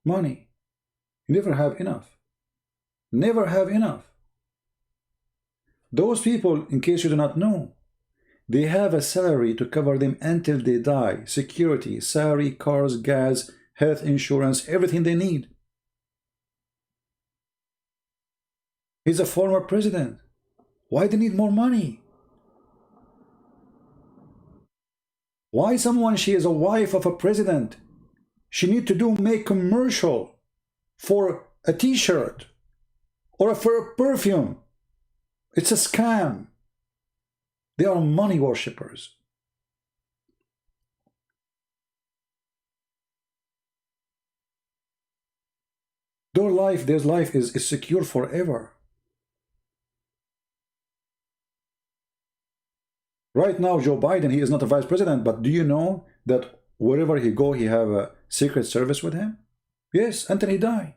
Money. You never have enough. Never have enough. Those people, in case you do not know, they have a salary to cover them until they die. Security, salary, cars, gas, health insurance, everything they need. He's a former president. Why do they need more money? Why someone, she is a wife of a president, she need to make commercial for a t-shirt or for a perfume? It's a scam. They are money worshippers. Their life is secure forever. Right now, Joe Biden, he is not a vice president, but do you know that wherever he go, he have a secret service with him? Yes, until he die.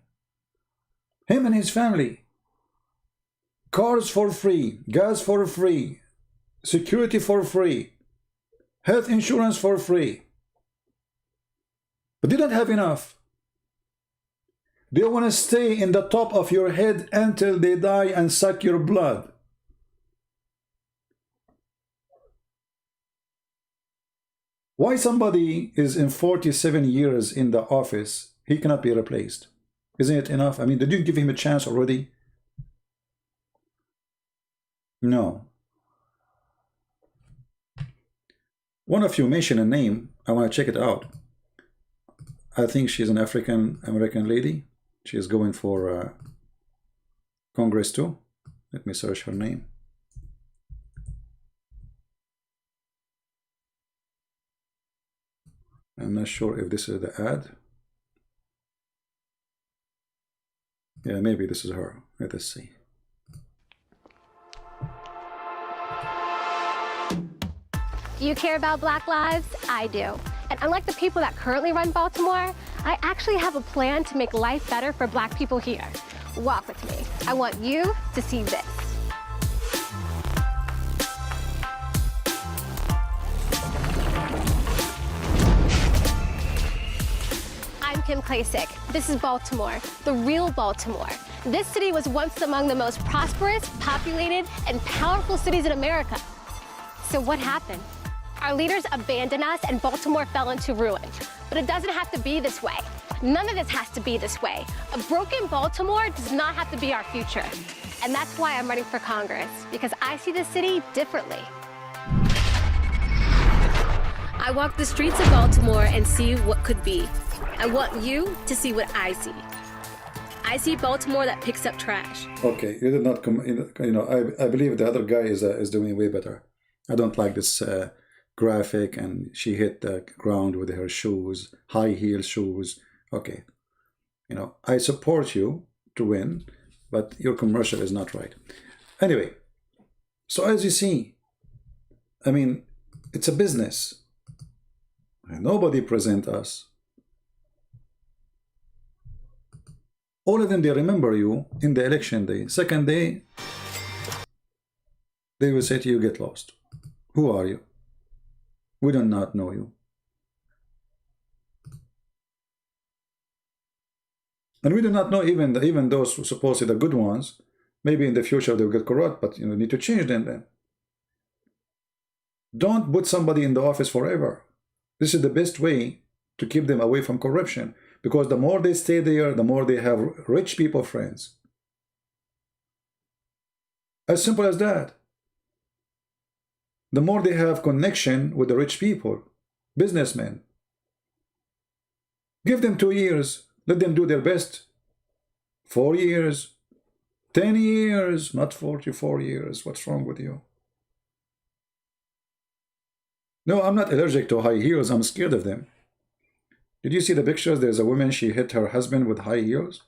Him and his family. Cars for free, gas for free, security for free, health insurance for free. But they don't have enough. They want to stay in the top of your head until they die and suck your blood. Why somebody is in 47 years in the office, he cannot be replaced? Isn't it enough? I mean, did you give him a chance already? No. One of you mentioned a name. I want to check it out. I think she's an African-American lady. She is going for Congress too. Let me search her name. I'm not sure if this is the ad. Yeah, maybe this is her. Let us see. Do you care about Black lives? I do. And unlike the people that currently run Baltimore, I actually have a plan to make life better for Black people here. Walk with me. I want you to see this. I'm Kim Klacik. This is Baltimore, the real Baltimore. This city was once among the most prosperous, populated, and powerful cities in America. So what happened? Our leaders abandoned us and Baltimore fell into ruin. But it doesn't have to be this way. None of this has to be this way. A broken Baltimore does not have to be our future. And that's why I'm running for Congress, because I see the city differently. I walk the streets of Baltimore and see what could be. I want you to see what I see. I see Baltimore that picks up trash. Okay, you did not come. You know, I believe the other guy is doing way better. I don't like this graphic, and she hit the ground with her shoes, high heel shoes. Okay, you know, I support you to win, but your commercial is not right. Anyway, so as you see, I mean, it's a business. Nobody present us. All of them, they remember you in the election day. Second day, they will say to you, get lost. Who are you? We do not know you. And we do not know even those who supposedly the good ones. Maybe in the future they'll get corrupt, but you need to change them then. Don't put somebody in the office forever. This is the best way to keep them away from corruption, because the more they stay there, the more they have rich people friends. As simple as that. The more they have connection with the rich people, businessmen. Give them 2 years. Let them do their best. 4 years. 10 years. Not 44 years. What's wrong with you? No, I'm not allergic to high heels. I'm scared of them. Did you see the pictures? There's a woman, she hit her husband with high heels.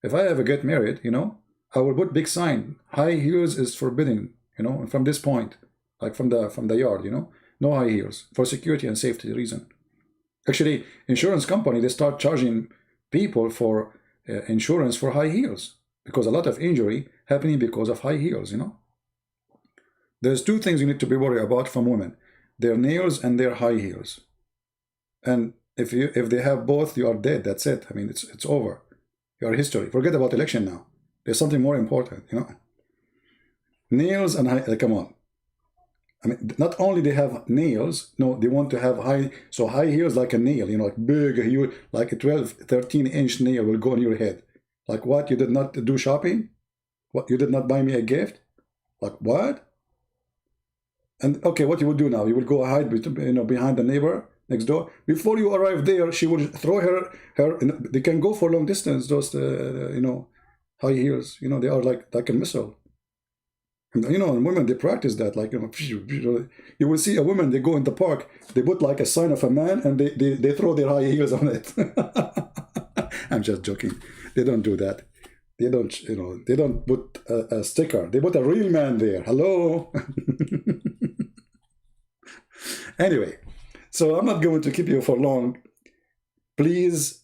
If I ever get married, you know, I will put big sign. High heels is forbidden, you know, from this point. Like from the yard, you know, no high heels for security and safety reason. Actually, insurance company, they start charging people for insurance for high heels, because a lot of injury happening because of high heels, you know. There's 2 things you need to be worried about from women: their nails and their high heels. And if they have both, you are dead. That's it. I mean, it's over. You are history. Forget about election now. There's something more important, you know. Nails and high, come on. I mean, not only they have nails, no, they want to have high heels like a nail, you know, like big, huge, like a 12, 13-inch nail will go on your head. Like what? You did not do shopping? What? You did not buy me a gift? Like what? And okay, what you will do now? You will go hide, you know, behind the neighbor next door. Before you arrive there, she will throw her. They can go for long distance. Those, you know, high heels. You know, they are like a missile. And, you know, and women, they practice that. Like, you know, you will see a woman, they go in the park, they put like a sign of a man, and they throw their high heels on it. I'm just joking. They don't do that. They don't, you know, they don't put a sticker. They put a real man there. Hello. Anyway, so I'm not going to keep you for long. Please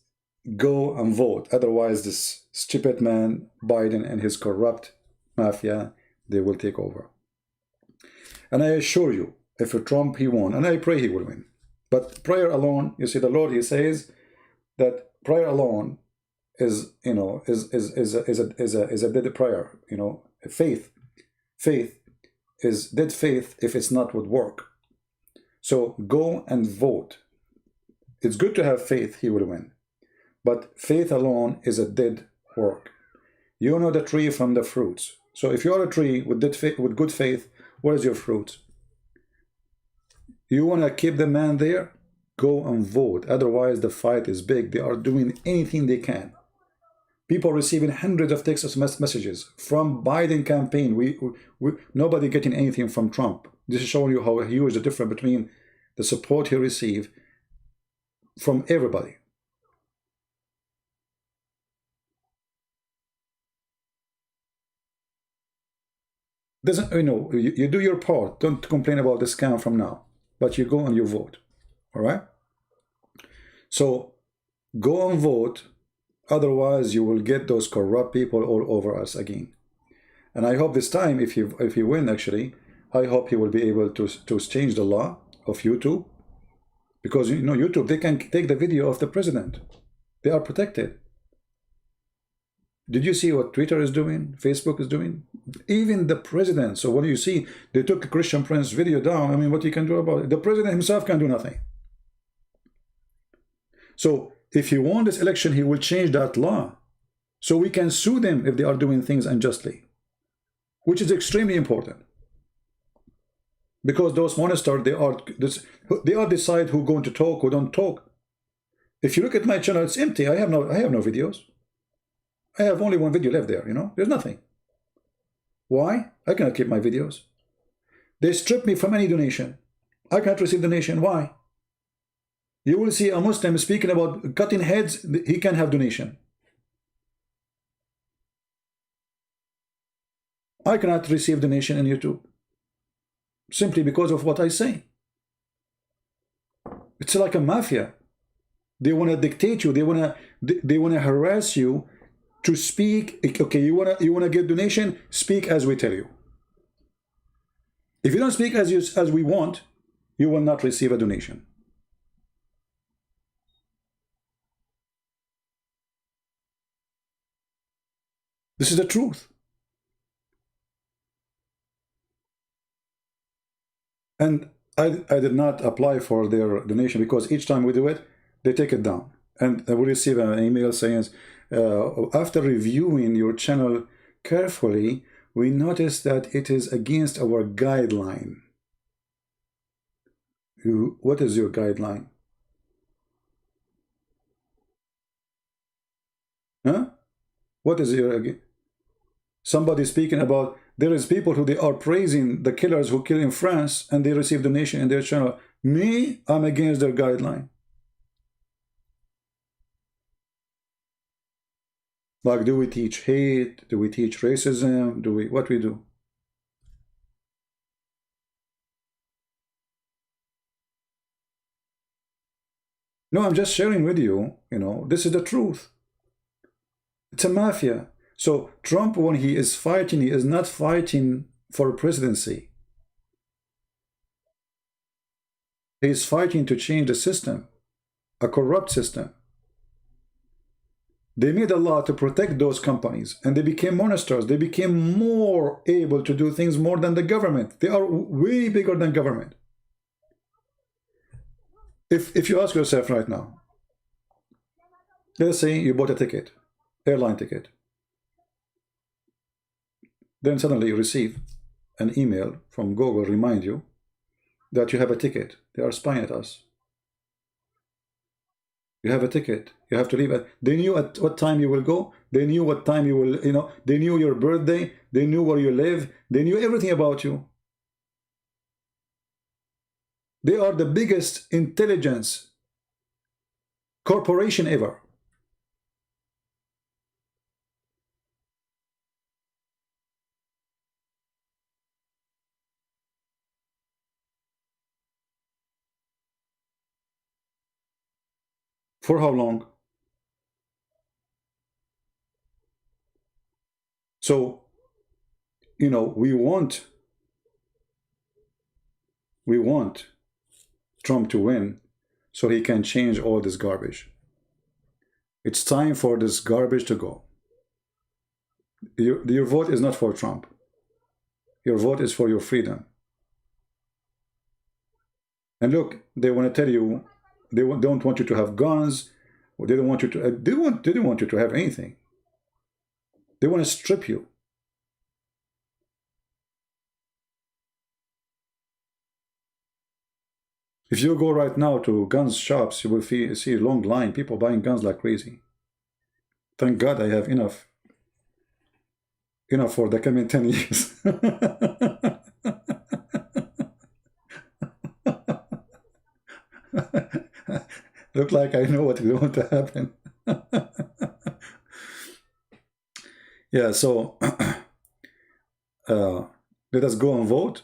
go and vote. Otherwise, this stupid man, Biden, and his corrupt mafia, they will take over. And I assure you, if Trump, he won, and I pray he will win. But prayer alone, you see, the Lord, he says that prayer alone is, you know, is a dead prayer. You know, faith is dead faith if it's not with work. So go and vote. It's good to have faith he will win, but faith alone is a dead work. You know the tree from the fruits. So if you're a tree with good faith, what is your fruit? You want to keep the man there? Go and vote. Otherwise, the fight is big. They are doing anything they can. People receiving hundreds of text messages from Biden campaign. Nobody getting anything from Trump. This is showing you how huge the difference between the support he received from everybody. Doesn't, you know, you do your part. Don't complain about the scam from now, but you go and you vote. All right. So go and vote. Otherwise, you will get those corrupt people all over us again. And I hope this time, if he win, actually, I hope he will be able to change the law of YouTube, because, you know, YouTube, they can take the video of the president. They are protected. Did you see what Twitter is doing? Facebook is doing? Even the president. So what do you see? They took a Christian Prince video down. I mean, what you can do about it? The president himself can do nothing. So if he won this election, he will change that law. So we can sue them if they are doing things unjustly, which is extremely important. Because those monsters, they are decide who going to talk, who don't talk. If you look at my channel, it's empty. I have no videos. I have only one video left there, you know. There's nothing. Why? I cannot keep my videos. They strip me from any donation. I cannot receive donation. Why? You will see a Muslim speaking about cutting heads. He can have donation. I cannot receive donation in YouTube, simply because of what I say. It's like a mafia. They want to dictate you. They want to harass you to speak. Okay, you wanna get donation? Speak as we tell you. If you don't speak as we want, you will not receive a donation. This is the truth. And I did not apply for their donation, because each time we do it, they take it down. And I will receive an email saying, after reviewing your channel carefully, we noticed that it is against our guideline. What is your guideline? Huh? What is your... Somebody speaking about, there is people who they are praising the killers who kill in France, and they receive donation in their channel. Me, I'm against their guideline. Like, do we teach hate? Do we teach racism? What we do? No, I'm just sharing with you, you know, this is the truth. It's a mafia. So Trump, when he is fighting, he is not fighting for presidency. He is fighting to change the system, a corrupt system. They made a law to protect those companies, and they became monsters. They became more able to do things more than the government. They are way bigger than government. If you ask yourself right now, let's say you bought a ticket, airline ticket, then suddenly you receive an email from Google remind you that you have a ticket. They are spying at us. You have a ticket. You have to leave. They knew at what time you will go. They knew what time you will, you know, they knew your birthday. They knew where you live. They knew everything about you. They are the biggest intelligence corporation ever. For how long? So, you know, we want Trump to win so he can change all this garbage. It's time for this garbage to go. Your vote is not for Trump. Your vote is for your freedom. And look, they want to tell you they don't want you to have guns. Or they don't want you to. They don't want you to have anything. They want to strip you. If you go right now to guns shops, you will see a long line, people buying guns like crazy. Thank God I have enough for the coming 10 years. Look like I know what is going to happen. Yeah, so let us go and vote.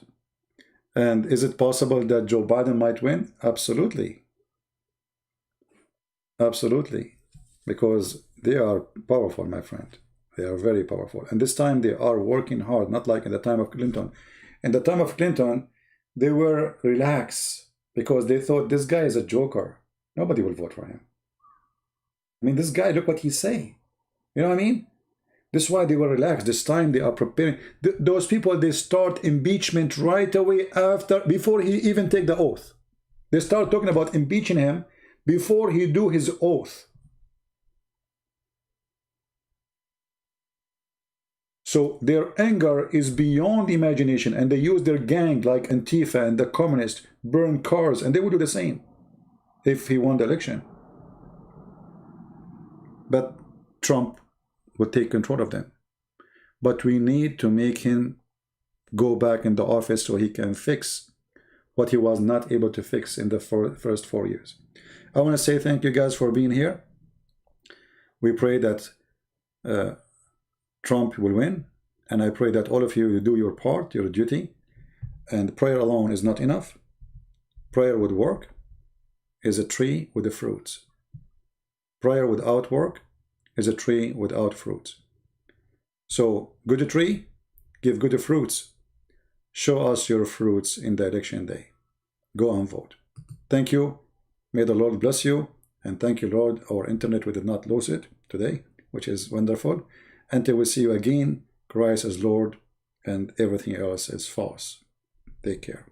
And is it possible that Joe Biden might win? Absolutely. Absolutely. Because they are powerful, my friend. They are very powerful. And this time they are working hard, not like in the time of Clinton. In the time of Clinton, they were relaxed because they thought this guy is a joker. Nobody will vote for him. I mean, this guy, look what he's saying. You know what I mean? This is why they were relaxed. This time they are preparing. Those people, they start impeachment right away before he even take the oath. They start talking about impeaching him before he do his oath. So their anger is beyond imagination, and they use their gang like Antifa and the communists, burn cars, and they will do the same if he won the election. But Trump would take control of them. But we need to make him go back in the office so he can fix what he was not able to fix in the first 4 years. I want to say thank you guys for being here. We pray that Trump will win, and I pray that all of you do your part, your duty, and prayer alone is not enough. Prayer with work is a tree with the fruits. Prayer without work is a tree without fruits. So, good tree, give good fruits. Show us your fruits in the election day. Go and vote. Thank you. May the Lord bless you. And thank you, Lord. Our internet, we did not lose it today, which is wonderful. Until we see you again, Christ is Lord and everything else is false. Take care.